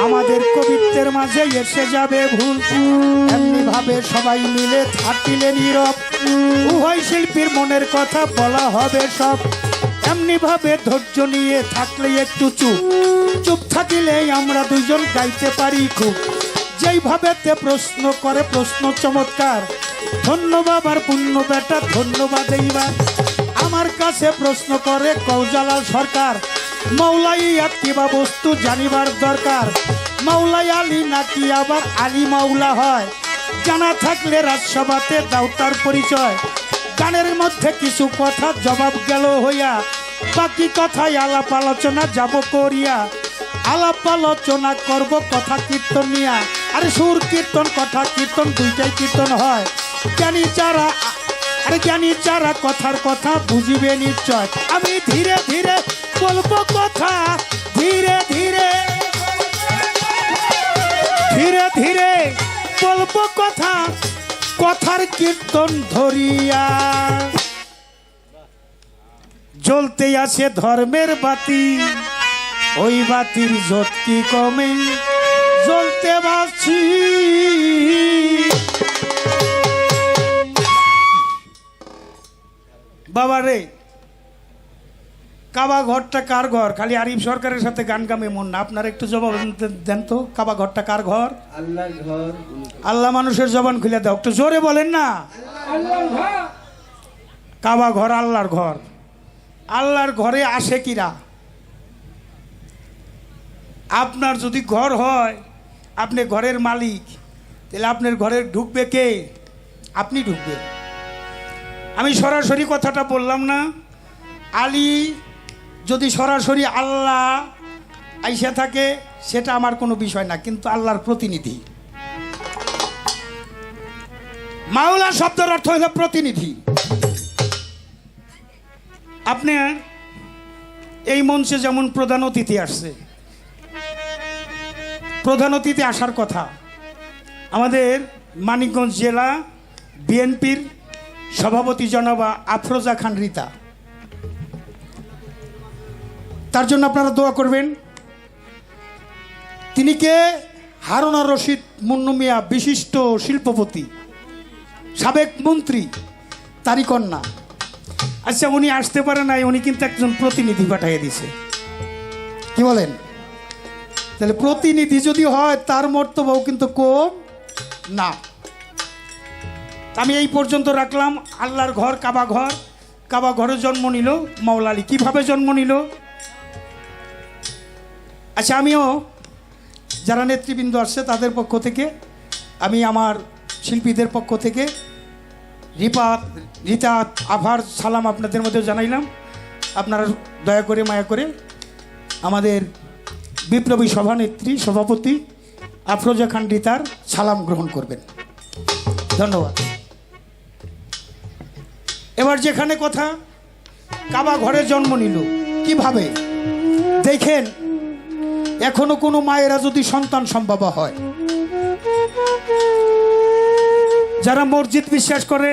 আমাদের কবিত্বের মাঝে এসে যাবে ভুল। এমনি ভাবে সবাই মিলে থাকিলে নীরব, উভয় শিল্পীর মনের কথা বলা হবে সব। এমনি ভাবে ধৈর্য নিয়ে থাকলে একটু চুপ, চুপ থাকিলেই আমরা দুজন গাইতে পারি খুব। যেইভাবে প্রশ্ন করে প্রশ্ন চমৎকার, ধন্যবাদ আর পুণ্য বেটা ধন্যবাদ। এইবার আমার কাছে প্রশ্ন করে কৌজালাল সরকার, মৌলাইয়াত কিবা বস্তু জানিবার দরকার। মৌলাই আলী নাকি আবার আলী মাওলা হয়, জানা থাকলে রাজসভাতে দাও তার পরিচয়। গানের মধ্যে কিছু কথা জবাব গেল হইয়া, বাকি কথায় আলাপ আলোচনা যাব করিয়া। আলাপ আলোচনা করব কথা কীর্তন নিয়া, আরে সুর কীর্তন কথা কীর্তন দুইটাই কীর্তন হয়। জ্ঞানী যারা, আরে জ্ঞানী যারা কথার কথা বুঝিবে নিশ্চয়। আমি ধীরে ধীরে বলবো কথা, ধীরে ধীরে ধীরে ধীরে বলবো কথা, কথার কীর্তন ধরিয়া। জ্বলতে আছে ধর্মের বাতি, ওই বাতির জ্যোতি কমে জ্বলতে বাঁচি। বাবা রে, কাবা ঘরটা কার ঘর? খালি আরিফ সরকারের সাথে গান গামে মন না। আপনারা একটু জবাব দেন তো, কাবা ঘরটা কার ঘর? আল্লাহর ঘর। আল্লাহ মানুষের জবান খুলে দাও, একটু জোরে বলেন না। কাবা ঘর আল্লাহর ঘর। আল্লাহর ঘরে আসে কিরা? আপনার যদি ঘর হয়, আপনি ঘরের মালিক, তাহলে আপনার ঘরে ঢুকবে কে? আপনি ঢুকবেন। আমি সরাসরি কথাটা বললাম না। আলী যদি সরাসরি আল্লাহ আইসা থাকে সেটা আমার কোনো বিষয় না, কিন্তু আল্লাহর প্রতিনিধি। মাওলা শব্দের অর্থ হলো প্রতিনিধি। আপনি এই মঞ্চে যেমন প্রধান অতিথি আসছে, প্রধান অতিথি আসার কথা আমাদের মানিকগঞ্জ জেলা বিএনপির সভাপতি জনাবা আফরোজা খান রিতা। তার জন্য আপনারা দোয়া করবেন। তিনি কে? হারুন আর রশিদ মুন্নু মিয়া, বিশিষ্ট শিল্পপতি, সাবেক মন্ত্রী, তারই কন্যা। আচ্ছা, উনি আসতে পারে নাই, উনি কিন্তু একজন প্রতিনিধি পাঠিয়ে দিছে। কি বলেন? তাহলে প্রতিনিধি যদি হয় তার মর্তবাও কিন্তু কম না। আমি এই পর্যন্ত রাখলাম। আল্লাহর ঘর কাবা ঘর, কাবা ঘরে জন্ম নিল মাওলা আলী। কিভাবে জন্ম নিল? আচ্ছা, আমিও যারা নেতৃবৃন্দ আসছে তাদের পক্ষ থেকে আমি আমার শিল্পীদের পক্ষ থেকে রীতা আভার সালাম আপনাদের মধ্যে জানাইলাম। আপনারা দয়া করে মায়া করে আমাদের বিপ্লবী সভানেত্রী সভাপতি আফরোজা খান রীতার সালাম গ্রহণ করবেন। ধন্যবাদ। এবার যেখানে কথা, কাবা ঘরে জন্ম নিল কিভাবে দেখেন। এখনো কোনো মায়েরা যদি সন্তান সম্ভব হয়, যারা মসজিদ বিশ্বাস করে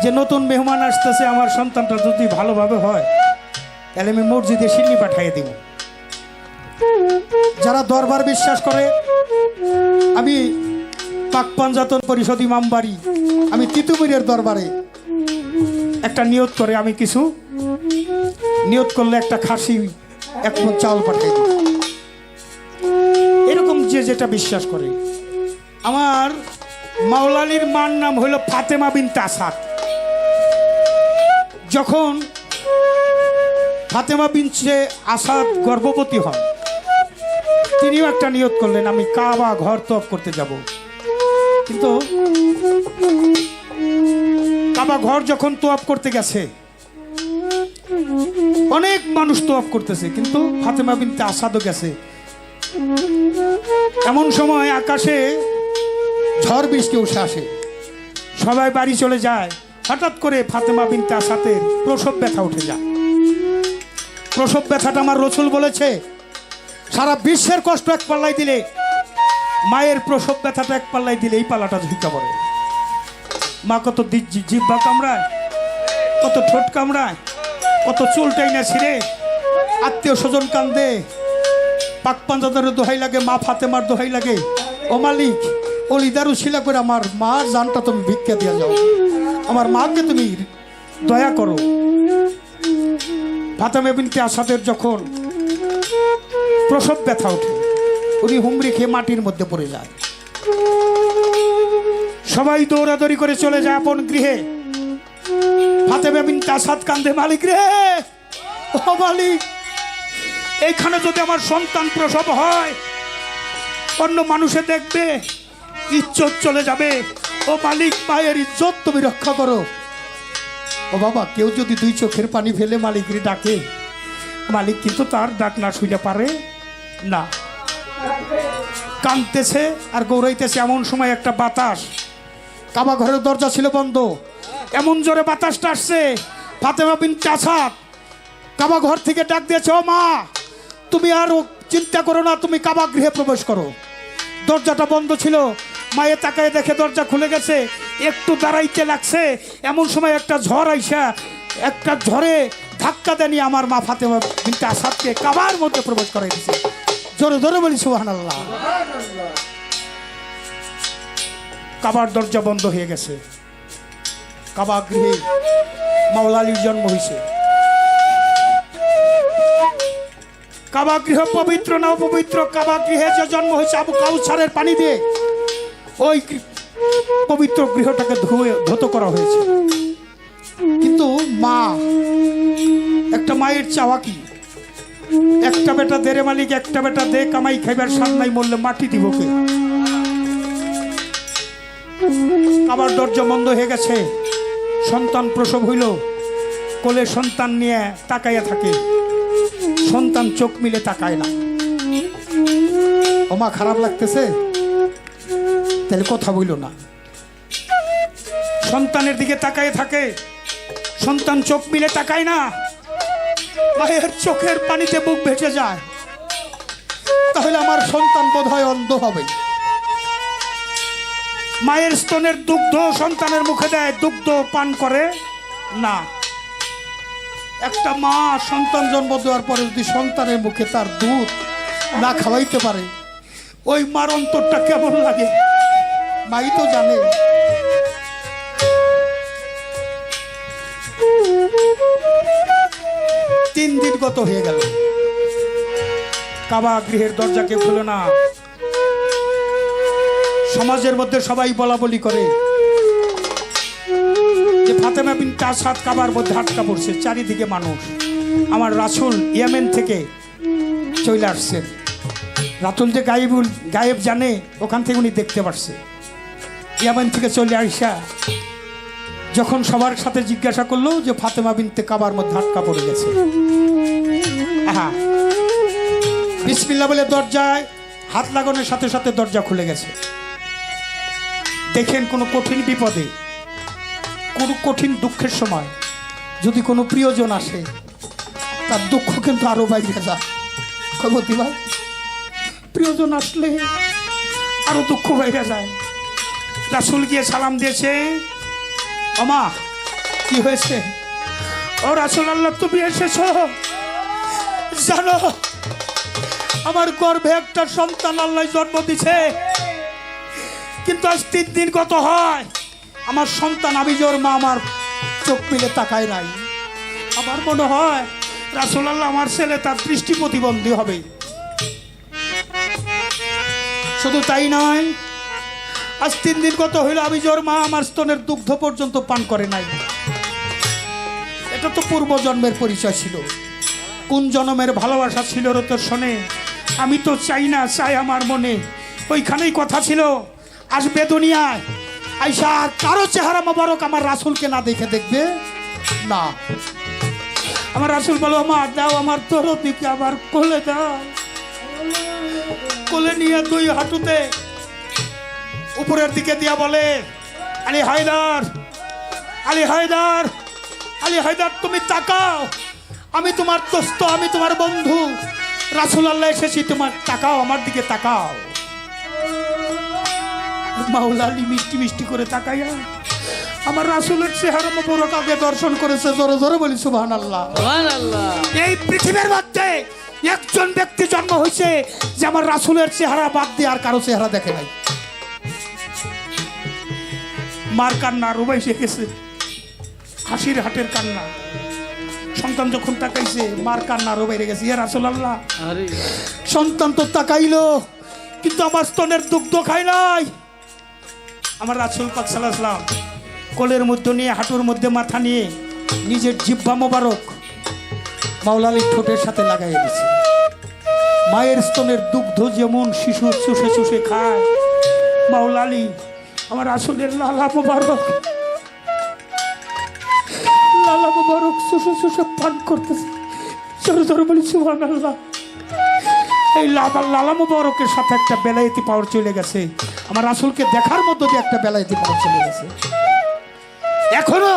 যে নতুন মেহমান আসতেছে, আমার সন্তানটা যদি ভালোভাবে হয় তাহলে আমি মসজিদে সিন্নি পাঠিয়ে দিব। যারা দরবার বিশ্বাস করে, আমি পাক পঞ্জাতন পরিষদ ইমামবাড়ি, আমি তিতুমিরের দরবারে একটা নিয়ত করে আমি কিছু নিয়ত করলে একটা খাসি এক মণ চাউল পাঠিয়ে দিব। এরকম যে যেটা বিশ্বাস করে। আমার মাওলালির মার নাম হলো ফাতেমা বিনতে আসাদ। যখন ফাতেমা বিনতে আসাদ গর্ভবতী হন, তিনিও একটা নিয়ত করলেন আমি কাবা ঘর তওয়াফ করতে যাব। কিন্তু কাবা ঘর যখন তওয়াফ করতে গেছে, অনেক মানুষ তওয়াফ করতেছে, কিন্তু ফাতেমা বিনতে আসাদও গেছে। এমন সময় আকাশে ঝড় বৃষ্টি উঠে আসে, সবাই বাড়ি চলে যায়। হঠাৎ করে ফাতেমা বিনতে আসাদের প্রসব ব্যথা উঠে যায়। প্রসব ব্যথাটা আমার রসুল বলেছে সারা বিশ্বের কষ্ট এক পাল্লাই দিলে মায়ের প্রসব ব্যথাটা এক পাল্লাই দিলে এই পাল্লাটা ঝুঁকা পড়ে। মা কত জিহ্বা কামড়ায়, কত ঠোঁট কামড়ায়, কত চুলটাই না ছিঁড়ে, আত্মীয় স্বজন কান্দে, পাক পাঞ্জাদের দোহাই লাগে, মা ফাতেমার দোহাই লাগে, ও মালিক অলিদারু শিলা করে আমার মার জানটা তুমি ভিক্ষা দিয়ে যাও, আমার মাকে তুমি দয়া করো। ফাতেমা বিনতে আসাদের যখন প্রসব ব্যথা ওঠে, উনি হুমড়ি খেয়ে মাটির মধ্যে পড়ে যায়। সবাই দৌড়াদৌড়ি করে চলে যায় আপন গৃহে। ফাতেমা বিনতে আসাদ কান্দে, মালিক রে, ও মালিক, এইখানে যদি আমার সন্তান প্রসব হয় অন্য মানুষে দেখবে, ইজ্জত চলে যাবে। ও মালিক, মায়ের ইজ্জত তুমি রক্ষা করো। ও বাবা, কেউ যদি দুই চোখের পানি ফেলে মালিকরে ডাকে, মালিক কিন্তু তার ডাক না শুনে পারে না, কাঁদতেছে আর গৌরাইতেছে। এমন সময় একটা বাতাস, কাবা ঘরের দরজা ছিল বন্ধ, এমন জোরে বাতাসটা আসছে, ফাতেমা বিনতে আসাদ কাবা ঘর থেকে ডাক দিয়েছে, ও মা, তুমি আর চিন্তা করো না, তুমি কাবা গৃহে প্রবেশ করো। দরজাটা বন্ধ ছিল, মায়ে তাকায় দেখে দরজা খুলে গেছে। একটু দাঁড়াইতে লাগছে, এমন সময় একটা ঝড় আইসা একটা ঝড়ে ধাক্কা দেনি আমার মা ফাতেমা বিনতে আসাদকে কাবার মধ্যে প্রবেশ করাই দিছে। জোরে জোরে বলি সুবহানাল্লাহ। কাবার দরজা বন্ধ হয়ে গেছে, কাবা গৃহে মাওলালির জন্ম হয়েছে। কাবা গৃহ পবিত্র না অপবিত্র, কাবা গৃহে যে জন্ম হয়েছে আবু কাউসারের পানি দিয়ে ওই পবিত্র গৃহটাকে ধৌত করা হয়েছে। কিন্তু মা, একটা মায়ের চাওয়া কি? একটা বেটা দেরে মালিক, একটা বেটা দে, কামাই খাইবার সাদ নাই, মরলে মাটি দিব কে? কাবার দরজা বন্ধ হয়ে গেছে, সন্তান প্রসব হইল, কোলে সন্তান নিয়ে তাকাইয়া থাকে, সন্তান চোখ মিলে তাকায় না। ওমা খারাপ লাগতেছে, তাহলে কথা বইল না। সন্তানের দিকে তাকায় থাকে, সন্তান চোখ মিলে তাকায় না, মায়ের চোখের পানিতে বুক ভেসে যায়। তাহলে আমার সন্তান বোধহয় অন্ধ হবে। মায়ের স্তনের দুগ্ধ সন্তানের মুখে দেয়, দুগ্ধ পান করে না। একটা মা সন্তান জন্ম দেওয়ার পরে যদি সন্তানের মুখে তার দুধ না খাওয়াইতে পারে, ওই মার অন্তরটা কেমন লাগে মাই তো জানে। তিন দিন গত হয়ে গেল, কাবা গৃহের দরজা কেউ খুলে না। সমাজের মধ্যে সবাই বলা বলি করে যে ফাতেমা বিনতে আসাদ কাবার মধ্যে আটকা পড়ছে। চারিদিকে মানুষ, আমার রাসূল ইয়েমেন থেকে চলে আসছেন, রাতুল যে গায়েব জানে, ওখান থেকে উনি দেখতে পারছে। ইয়ামান থেকে চলে আইসা যখন সবার সাথে জিজ্ঞাসা করলো যে ফাতেমা বিনতে কাবার মধ্যে আটকা পড়ে গেছে, হ্যাঁ, বিসমিল্লাহ বলে দরজায় হাত লাগানোর সাথে সাথে দরজা খুলে গেছে। দেখেন, কোনো কঠিন বিপদে, কোনো কঠিন দুঃখের সময় যদি কোনো প্রিয়জন আসে, তার দুঃখ কিন্তু আরো বাইরে যায়। কবতি ভাই, প্রিয়জন আসলে আরো দুঃখ বাইরে যায়। রাসূল গিয়ে সালাম দিয়েছে, আমা কি হয়েছে? ও রাসূলুল্লাহ, তুমি এসেছো? জানো, আমার গর্ভে একটা সন্তান আল্লাহ জন্ম দিছে, কিন্তু আজ 3 দিন গত হয় আমার সন্তান আবিজোর মা আমার চোখ মিলে তাকায় নাই। আমার মনে হয় রাসূলুল্লাহ, আমার ছেলে তার দৃষ্টি প্রতিবন্ধী হবে। শুধু তাই নয়, আজ 3 দিন গত হইল আবিজোর মা আমার স্তনের দুগ্ধ পর্যন্ত পান করে নাই। এটা তো পূর্ব জন্মের পরিচয় ছিল। কোন জন্মের ভালোবাসা ছিল রে তোর শোনে? আমি তো চাই না, চাই আমার মনে। ওইখানেই কথা ছিল, আসবে দুনিয়ায় আইসা আর কারো চেহারা মোবারক আমার রাসূলকে না দেখে দেখবে না। আমার রাসূল বলো, মা দাও আমার তোর দিকে, আবার কোলে দাও। কোলে নিয়ে 2 হাঁটুতে উপরের দিকে দিয়া বলে, আলী হায়দার, আলী হায়দার, আলী হায়দার, তুমি তাকাও, আমি তোমার দোস্ত, আমি তোমার বন্ধু রাসূলুল্লাহ এসেছি, তোমার তাকাও, আমার দিকে তাকাও। মাওলা আলী মিষ্টি মিষ্টি করে তাকাইয়া আমার রাসূলের চেহারা মোবারক আগে দর্শন করেছে। জোরে জোরে বলি সুবহানাল্লাহ। সুবহানাল্লাহ। এই পৃথিবীর মধ্যে একজন ব্যক্তি জন্ম হয়েছে যে আমার রাসূলের চেহারা বাদ দিয়ে আর কারো চেহারা দেখে নাই। মার কান্না রুবাইছে গেছে, হাসির হাটের কান্না। সন্তান যখন তাকাইছে, মার কান্না রুবাইরে গেছে। ইয়া রাসূলুল্লাহ, আরে সন্তান তো তাকাইলো, কিন্তু আমার স্তনের দুগ্ধ খায় নাই। আমার রাসূল পাক সাল্লাল্লাহু আলাইহি ওয়াসাল্লাম কোলের মধ্যে নিয়ে, হাঁটুর মধ্যে মাথা নিয়ে নিজের জিহ্বা মোবারক মাওলা আলীর ঠোঁটের সাথে লাগাইয়া দিয়েছে। মায়ের স্তনের দুগ্ধ যেমন শিশু চুষে চুষে খায়, মাওলা আলী আমার রাসূলের লালা মোবারক, লালা মোবারক চুষে চুষে পান করতেছে। জোরে জোরে বলি সুবহানাল্লাহ। এই লালা মোবারকের সাথে একটা বেলায়েতি পাওয়ার চলে গেছে। আমার রাসূলকে দেখার মধ্য দিয়ে একটা বেলায়েতি পাওয়ার চলে গেছে। এখনো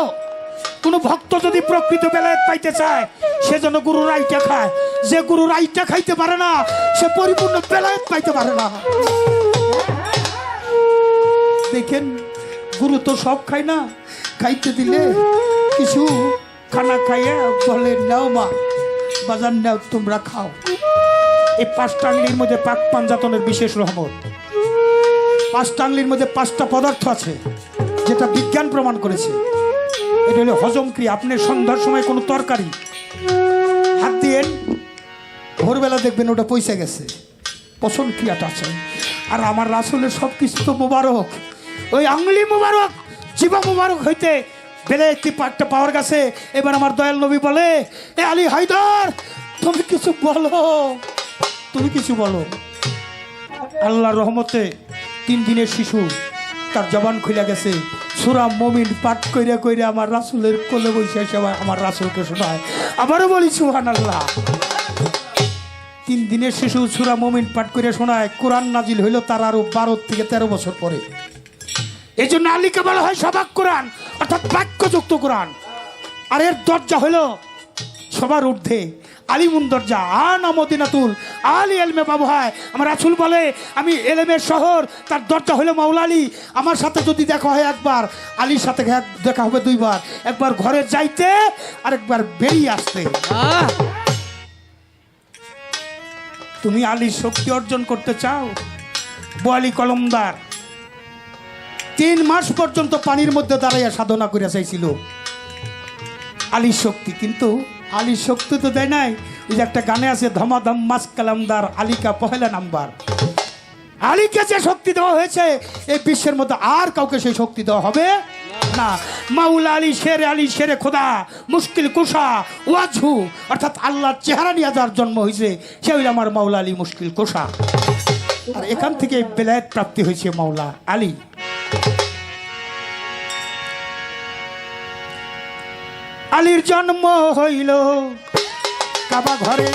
কোনো ভক্ত যদি প্রকৃত বেলায়েত পাইতে চায়, সে যেন গুরুর আইটা খায়। যে গুরুর আইটা খাইতে পারে না, সে পরিপূর্ণ বেলায়েত পাইতে পারে না। দেখেন, গুরু তো সব খায় না, খাইতে দিলে কিছু খানা খাইয়া বলে, নাও মা, বাজার নাও, তোমরা খাও। এই 5টা আঙ্গুলির মধ্যে পাক পাঞ্জাতনের বিশেষ রহমত। 5টা আঙ্গুলির মধ্যে 5টা পদার্থ আছে, যেটা বিজ্ঞান প্রমাণ করেছে। এটা হলো হজম ক্রিয়া। আপনি সন্ধ্যার সময় কোনো তরকারি হাত দিয়ে ভোরবেলা দেখবেন ওটা পয়সা গেছে, পচন ক্রিয়াটা আছে। আর আমার রাসূলের সব কিছু তো মোবারক, ওই আঙ্গুলি মোবারক, জিবা মোবারক হইতে বেলে একটি পাকটা পাওয়ার গেছে। এবার আমার দয়াল নবী বলে, এ আলী হায়দার, তুমি কিছু বলো, তুমি কিছু বলো। আল্লাহর রহমতে 3 দিনের শিশু, তার জবান খুলে গেছে। সূরা মুমিন পাঠ কইরা কইরা আমার রাসূলের কোলে বসে সবাই আমার রাসূলকে শোনায়। আবারও বলি সুবহানাল্লাহ। 3 দিনের শিশু সূরা মুমিন পাঠ করে শোনায়। কোরআন নাজিল হইল তার আরো 12 থেকে 13 বছর পরে। এই জন্য আলীকে বলা হয় সবাক কোরআন, অর্থাৎ বাক্যযুক্ত কোরআন। আর এর দরজা হইল সবার ঊর্ধ্বে, আলিমুন দরজা, আনা মদিনাতুল আলী এলমে বাবু হয়। আমার রাসূল বলে, আমি এলেমের শহর, তার দরজা হলো মাওলা আলী। আমার সাথে যদি দেখা হয় একবার, আলীর সাথে দেখা হবে 2 বার। একবার ঘরে যাইতে, আর একবার বেরিয়ে আসতে। তুমি আলীর শক্তি অর্জন করতে চাও? বোয়ালি কলমদার 3 মাস পর্যন্ত পানির মধ্যে দাঁড়াইয়া সাধনা করে চাইছিল আলীর শক্তি, কিন্তু আলীর শক্তি তো দেয় নাই। ওই যে একটা গানে আছে, ধমাধম মাস কালামদার আলীকা পহেলা নাম্বার। আলীকে যে শক্তি দেওয়া হয়েছে, এই বিশ্বের মধ্যে আর কাউকে সেই শক্তি দেওয়া হবে না। মাওলা আলী শেরে খোদা, মুশকিল কুশা, ওয়াজহু, অর্থাৎ আল্লাহর চেহারা নিয়ে যার জন্ম হয়েছে, সে হইল আমার মাওলা আলী মুশকিল কুশা। আর এখান থেকে বেলায়েত প্রাপ্তি হয়েছে মাওলা আলী। আলীর জন্ম হইল কাবা ঘরে,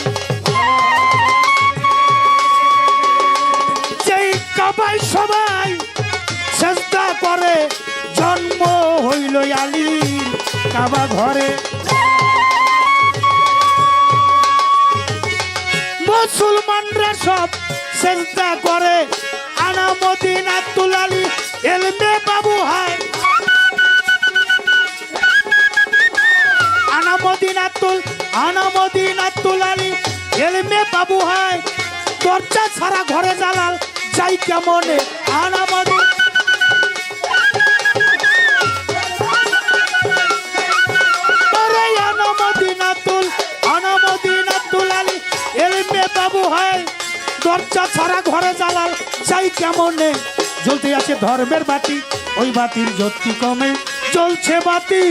যেই কাবায় সবাই চেষ্টা করে, জন্ম হইল আলীর কাবা ঘরে। মুসলমানরা সব চেষ্টা করে, আনা মদিনাতুল আলী এলমে বাবু হায়, আনা মদিনাতুল আলী এলমে বাবু হায়। দরজা ছাড়া ঘরে জালাল যাই কেমনে, আনা মদিনাতুল আলী এলমে বাবু হায়। দরজা ছাড়া ঘরে জালাল যাই কেমনে, জ্বলতে আছে ধর্মের বাতি, ওই বাতির জ্যোতি কমে জ্বলছে বাতি।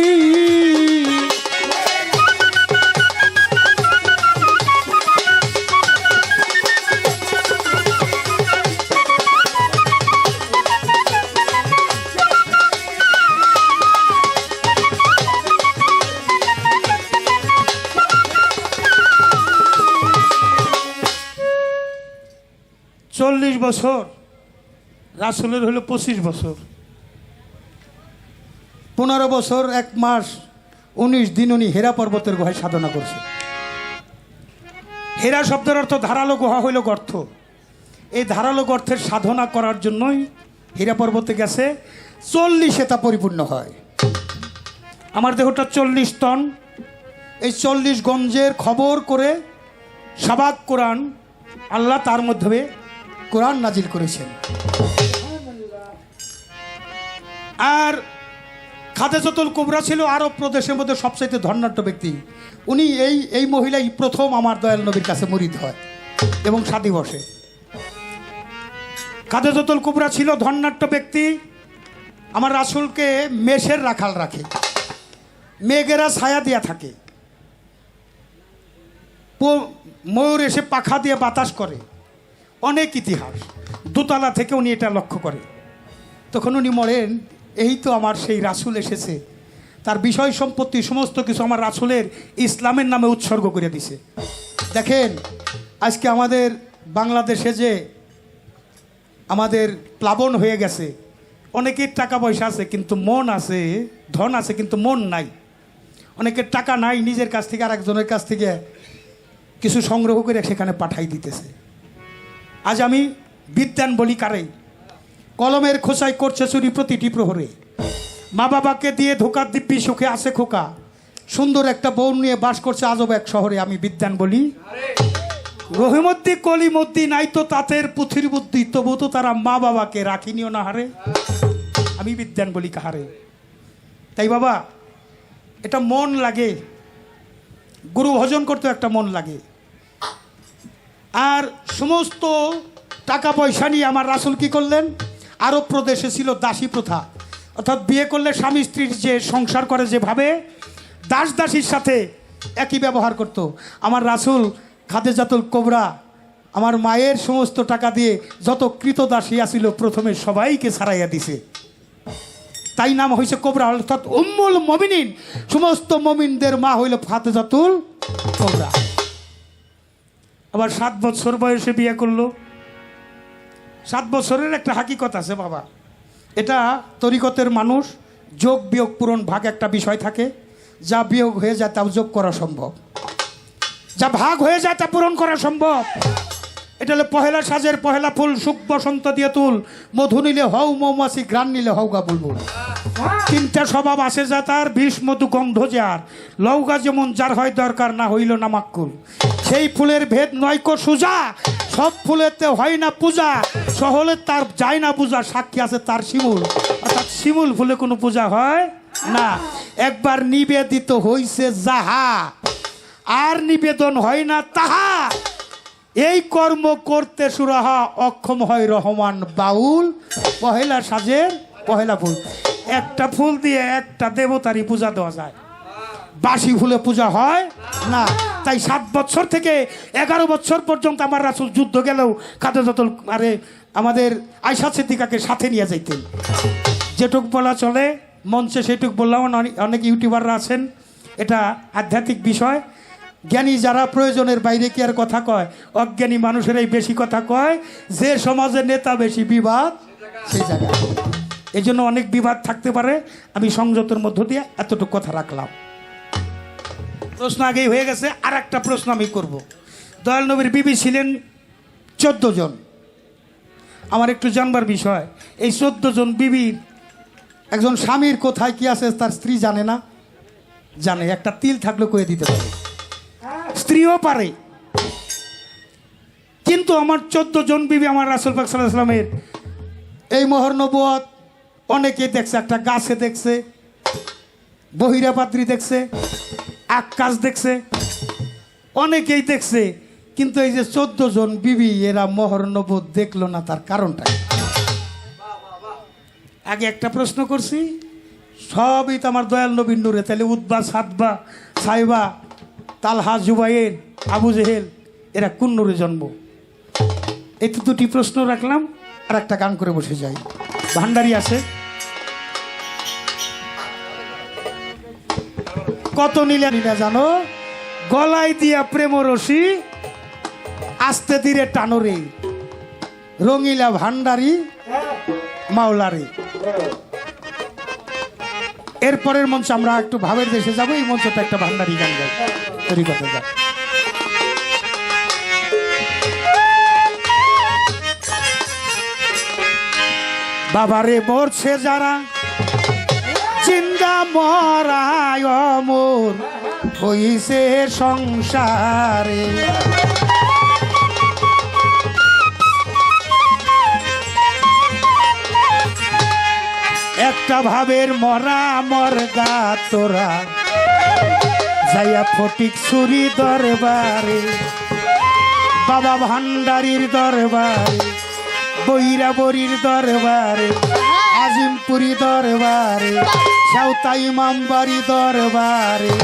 40 বছর, রাসূলের হলো 25 বছর, 15 বছর 1 মাস 19 দিন উনি হেরা পর্বতের গুহায় সাধনা করছে। হেরা শব্দের অর্থ ধারালো গুহা হইল গর্ত। এই ধারালো গর্তের সাধনা করার জন্যই হীরা পর্বতে গেছে। 40-এ তা পরিপূর্ণ হয়। আমার দেহটা 40 টন। এই 40 গঞ্জের খবর করে সাবাক কোরআন আল্লাহ তার মধ্যে কোরআন নাজিল করেছেন। আর খাদেজাতুল কুবরা ছিল আরব প্রদেশের মধ্যে সবচাইতে ধনাঢ্য ব্যক্তি। উনি এই মহিলাই প্রথম আমার দয়াল নবীর কাছে মুরিদ হয় এবং সাথী বসে। খাদেজাতুল কুবরা ছিল ধনাঢ্য ব্যক্তি। আমার রাসূলকে মেষের রাখাল রাখে, মেঘেরা ছায়া দিয়া থাকে, ময়ূর এসে পাখা দিয়ে বাতাস করে, অনেক ইতিহাস। দোতলা থেকে উনি এটা লক্ষ্য করে। তখন উনি মরেন, এই তো আমার সেই রাসূল এসেছে, তার বিষয় সম্পত্তি সমস্ত কিছু আমার রাসূলের ইসলামের নামে উৎসর্গ করে দিছে। দেখেন আজকে আমাদের বাংলাদেশে যে আমাদের প্লাবন হয়ে গেছে, অনেকের টাকা পয়সা আছে কিন্তু মন আছে, ধন আছে কিন্তু মন নাই। অনেকের টাকা নাই, নিজের কাছ থেকে আর একজনের কাছ থেকে কিছু সংগ্রহ করে সেখানে পাঠাই দিতেছে। আজ আমি বিদ্যান বলি কারে, কলমের খোঁচাই করছে চুরি প্রতিটি প্রহরে, মা বাবাকে দিয়ে ধোকা দিব্যি সুখে আছে খোকা, সুন্দর একটা বউ নিয়ে বাস করছে আজব এক শহরে। আমি বিদ্যান বলি রহিমদ্দি কলিমদ্দি নাই তো তাদের পুথির বুদ্ধি, তবু তো তারা মা বাবাকে রাখিনিও না হারে। আমি বিদ্যান বলি কাহারে। তাই বাবা এটা মন লাগে, গুরু ভজন করতে একটা মন লাগে। আর সমস্ত টাকা পয়সা নিয়ে আমার রাসূল কি করলেন, আরব প্রদেশে ছিল দাসী প্রথা, অর্থাৎ বিয়ে করলে স্বামী স্ত্রীর যে সংসার করে যেভাবে দাস দাসীর সাথে একই ব্যবহার করত। আমার রাসূল খাদেজাতুল কুবরা আমার মায়ের সমস্ত টাকা দিয়ে যত কৃতদাসী আছিল প্রথমে সবাইকে ছাড়াইয়া দিছে। তাই নাম হয়েছে কোবরা, অর্থাৎ উম্মুল মুমিনিন। সমস্ত মুমিনদের মা হইল খাদেজাতুল কুবরা। আবার 7 বছর বয়সে বিয়ে করলো। 7 বছরের একটা হাকিকত আছে বাবা। এটা তরিকতের মানুষ যোগ বিয়োগ পূরণ ভাগ একটা বিষয় থাকে, যা বিয়োগ হয়ে যায় তা যোগ করা সম্ভব, যা ভাগ হয়ে যায় তা পূরণ করা সম্ভব। এটা হলো পহেলা সাজের পহেলা ফুল, সুখ বসন্ত দিয়ে তুল, মধু নিলে হও মৌমাছি, ঘ্রাণ নিলে হওগা বুলবুল। 3টা স্বভাব আছে যা তার, বিষ মধু গন্ধ যার, লৌগা যেমন যার হয় দরকার, না হইল নামাক্কুল। সেই ফুলের ভেদ নয়কো সুজা, সব ফুলেতে হয় না পূজা, সহলে তার যায় না পূজা, সাক্ষী আছে তার শিমুল। অর্থাৎ শিমুল ফুলে কোনো পূজা হয় না। একবার নিবেদিত হইছে যাহা, আর নিবেদন হয় না তাহা, এই কর্ম করতে সুরাহা, অক্ষম হয় রহমান বাউল। পহেলা সাজের পহেলা ফুল, একটা ফুল দিয়ে একটা দেবতারই পূজা দেওয়া যায়, বাসি ফুলে পূজা হয় না। তাই 7 বছর থেকে 11 বছর পর্যন্ত আমার রাসূল যুদ্ধ গেলেও খাদিজাতুল আরে আমাদের আয়েশা সিদ্দিকাকে সাথে নিয়ে যাইতেন। যেটুক বলা চলে মঞ্চে সেটুক বললাম। অনেক ইউটিউবাররা আছেন, এটা আধ্যাত্মিক বিষয়। জ্ঞানী যারা প্রয়োজনের বাইরে কি আর কথা কয়, অজ্ঞানী মানুষেরাই বেশি কথা কয়। যে সমাজের নেতা বেশি বিবাদ সেই জায়গায়, এই জন্য অনেক বিবাদ থাকতে পারে। আমি সংযতের মধ্য দিয়ে এতটুকু কথা রাখলাম। প্রশ্ন আগেই হয়ে গেছে, আর একটা প্রশ্ন আমি করব। দয়াল নবীর বিবি ছিলেন 14 জন। আমার একটু জানবার বিষয়, এই 14 জন বিবির একজন স্বামীর কোথায় কি আছে তার স্ত্রী জানে না? জানে। একটা তিল থাকলে কয়ে দিতে পারে, স্ত্রীও পারে। কিন্তু আমার 14 জন বিবি আমার রাসূল পাক সাল্লাল্লাহু আলাইহি ওয়াসাল্লামের এই মোহর নবুয়ত অনেকে দেখছে। একটা গাছে দেখছে, বহিরা পাত্রী দেখছে, আকাশ দেখছে, অনেকেই দেখছে। কিন্তু এই যে 14 জন বিবি এরা মোহর নবুয়ত দেখলো না, তার কারণটা কি? আগে একটা প্রশ্ন করছি, সবই তো আমার দয়াল নবীর নূরে। তাহলে উতবা, সাতবা, সাইবা, তালহা, জুবাইর, আবু জেহেল এরা কোন নূরে জন্ম? এই তো 2টি প্রশ্ন রাখলাম। আর একটা গান করে বসে যাই। ভান্ডারি আছে, কত নিলা নিলা জানো, গলায় দিয়া প্রেম রশি আস্তে ধীরে টানোরে, রঙিলা ভান্ডারি মাওলারে। এরপরের মঞ্চ আমরা একটু ভাবের দেশে যাবো। এই মঞ্চটা একটা ভান্ডারি গান গাই, তৈরি করতে যাই। বাবারে মরছে যারা, চিন্তা মরায় অমর হইছে সংসারে। একটা ভাবের মরা মরগা তোরা, যাইয়া ফটিক ছুরি দরবারে, বাবা ভান্ডারির দরবারে, বৈরা বরির দরবারে, আজিমপুরি দরবারে, সাউতা ইমামবাড়ি দরবারে।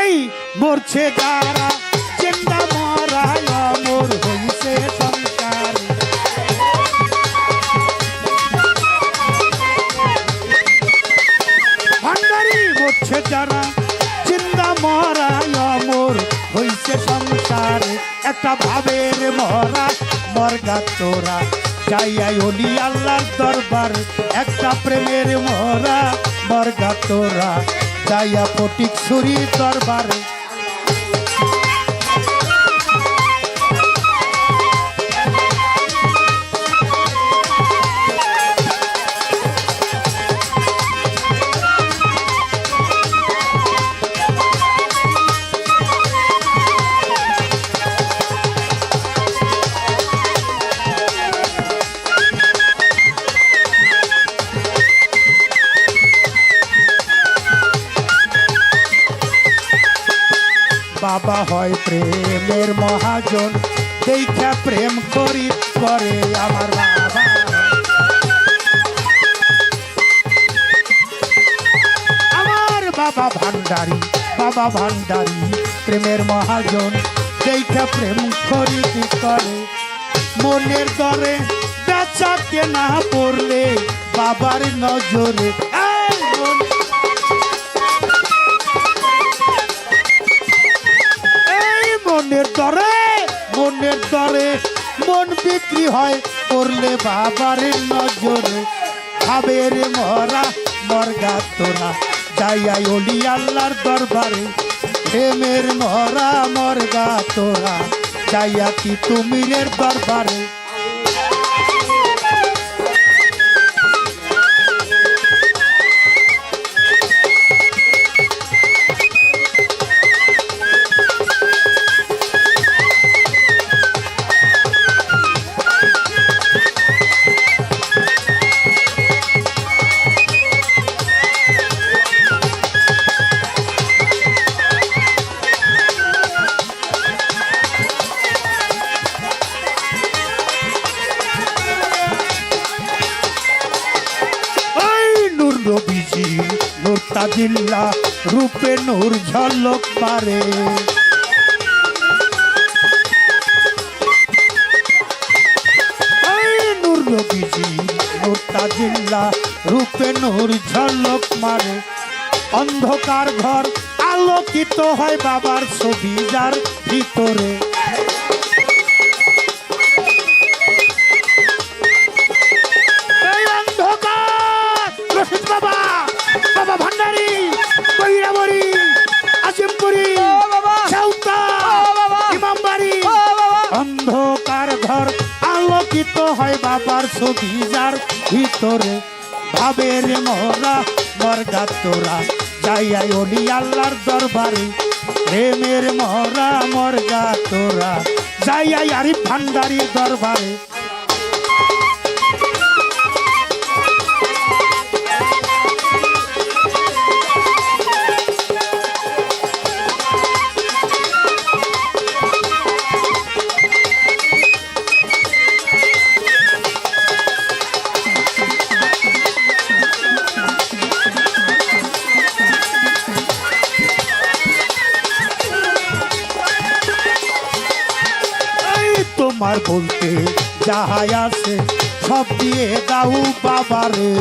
এই মরছে যারা, চিন্তা মরায় অমর হইছে সংসারে। ভান্ডারি মরছে যারা, চিন্তা মরায় অমর হইছে সংসারে। একটা ভাবের মরা মরগা তোরা, যাইয়াই ওলি আল্লাহর দরবার। একটা প্রেমের মরা মরগা তোরা, যাইয়া ফটিক ছুরির দরবারে। বাবা হয় প্রেমের মহাজন, দেখা প্রেম করি করে আমার বাবা। আমার বাবা ভান্ডারি, বাবা ভান্ডারি প্রেমের মহাজন, দেখা প্রেম করি করে। মনের দরে বেচা কেনা পড়লে বাবার নজরে। মনের দরে মন বিক্রি হয় করলে বাবার নজরে। ভাবের মরা মরগা তোরা, যাইয়াই ওলি আল্লাহর দরবারে। প্রেমের মরা মরগা তোরা, যাইয়া তিতুমিরের দরবারে। তাজিল্লা রূপে নূর ঝলক মারে। নূর নবীজি নূর তাজিল্লা রূপে নূর ঝলক মারে। অন্ধকার ঘর আলোকিত হয় বাবার ছবি যার ভিতরে। এই অন্ধকার রশিদ বাবা, বাবা ভান্ডারী, কইরাবড়ি, আজিমপুরি, সাউতা, ইমামবাড়ি। অন্ধকার ঘর আলোকিত হয় বাবার ছবি যার ভিতরে। ভাবের মোরা মর্গা তোরা যাইয়া অলি আল্লাহর দরবারে। প্রেমের মোরা মর্গা তোরা যাইয়া আরিফ ভান্ডারীর দরবারে। তোমার বলতে যাহাই আছে সব দিয়ে দাও বাবারে।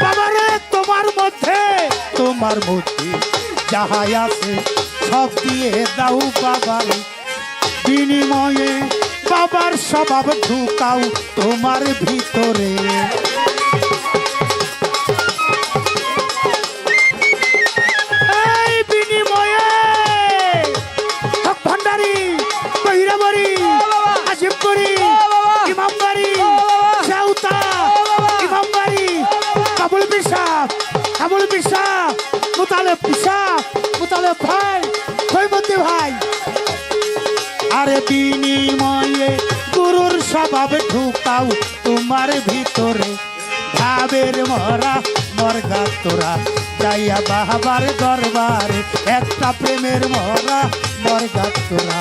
বাবারে তোমার মধ্যে যাহাই আছে সব দিয়ে দাও বাবারে। বিনিময়ে বাবার স্বভাব ঢুকাও তোমার ভিতরে। আরে বিনিময়ে গুরুর স্বভাব ঢুকাও তোমার ভিতরে। ভাবের মরা মর্গা তোরা যাইয়া বাবার দরবারে। একটা প্রেমের মরা মর্গা তোরা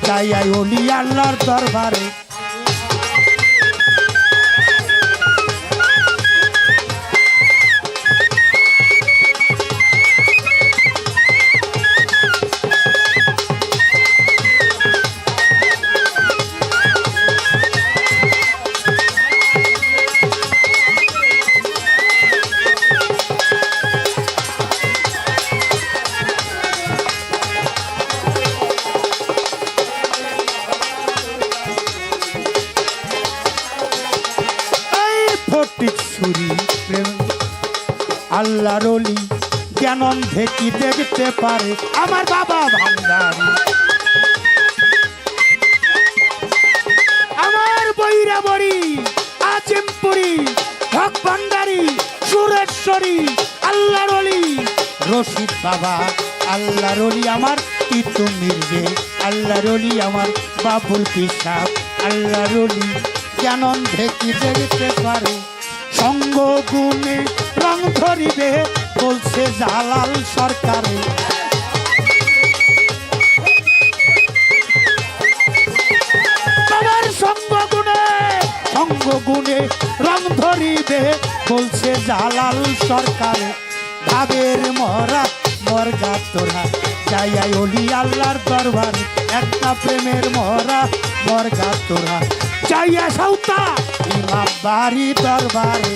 যাইয়া অলি আল্লাহর দরবারে। আল্লাহর ওলি জ্ঞানন্ধে কি দেখতে পারে আমার বাবা ভান্ডারী। আমার বৈরাবড়ি, আজিমপুরি, হক ভান্ডারী, সুরেশ্বরী, আল্লাহর ওলি রশিদ বাবা। আল্লাহর ওলি আমার তিতু মির্জে, আল্লাহর ওলি আমার বাবুল পিসাব। আল্লাহর ওলি জ্ঞানন্ধে কি দেখতে পারে। সঙ্গ গুণে রং ধরিবে বলছে জালাল সরকারে। বাবার সঙ্গ গুণে রং ধরিবে বলছে জালাল সরকারে। ভাবের মরা মর্গা তোরা যাইয়া অলি আল্লাহর দরবারে। একটা প্রেমের মরা মর্গা তোরা যাইয়া সাউতা ইমামবাড়ি দরবারে।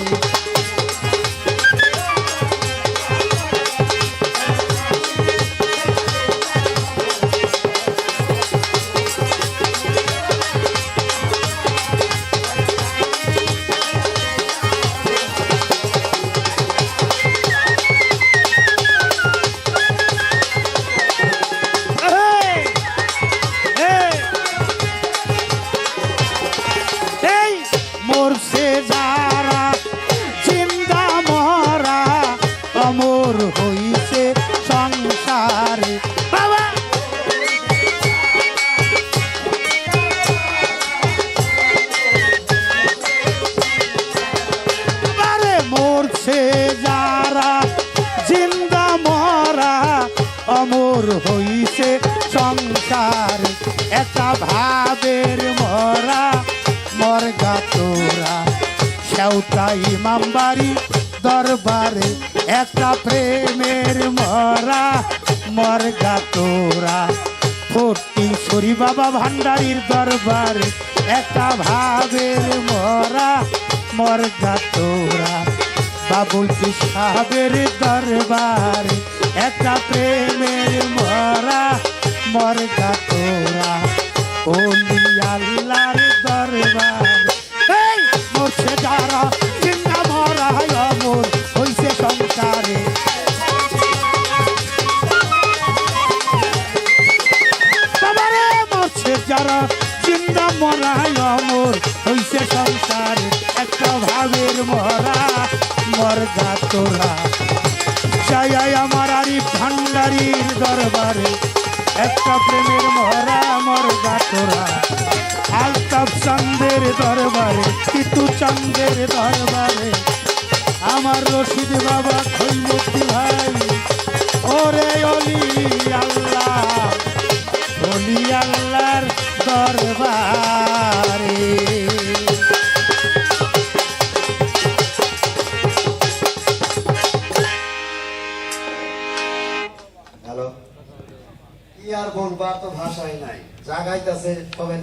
অমর হইছে সংসার। একটা ভাবের মরা মর্গা তোরা কেউটা ইমামবাড়ি দরবারে একটা প্রেমের মরা মরগা তোরা ফটিশ্বরী বাবা ভান্ডারীর দরবারে একটা ভাবের মরা মরগা তোরা বাবুল সাহেবের দরবারে একটা প্রেমের মরা মরগা তোরা ওলি আল্লাহর দরবারে এই মরছে যারা জিন্দা মরা অমর হইছে সংসারে বাবারে মরছে যারা জিন্দা মরা অমর হইছে সংসারে একটা ভাবের মরা মরগা তোরা চাই আমার আরিফ ভান্ডারীর দরবারে একটা প্রেমের মরা মরগা তোরা আলতাফ চান্দের দরবারে তিতু চান্দের দরবারে আমার রশিদ বাবা খৈমুক্তি ভাই ওরে অলি আল্লাহর দরবারে। হ্যালো, কি আর বলবার তো ভাষাই নাই, জাগাইতেছে সবাই।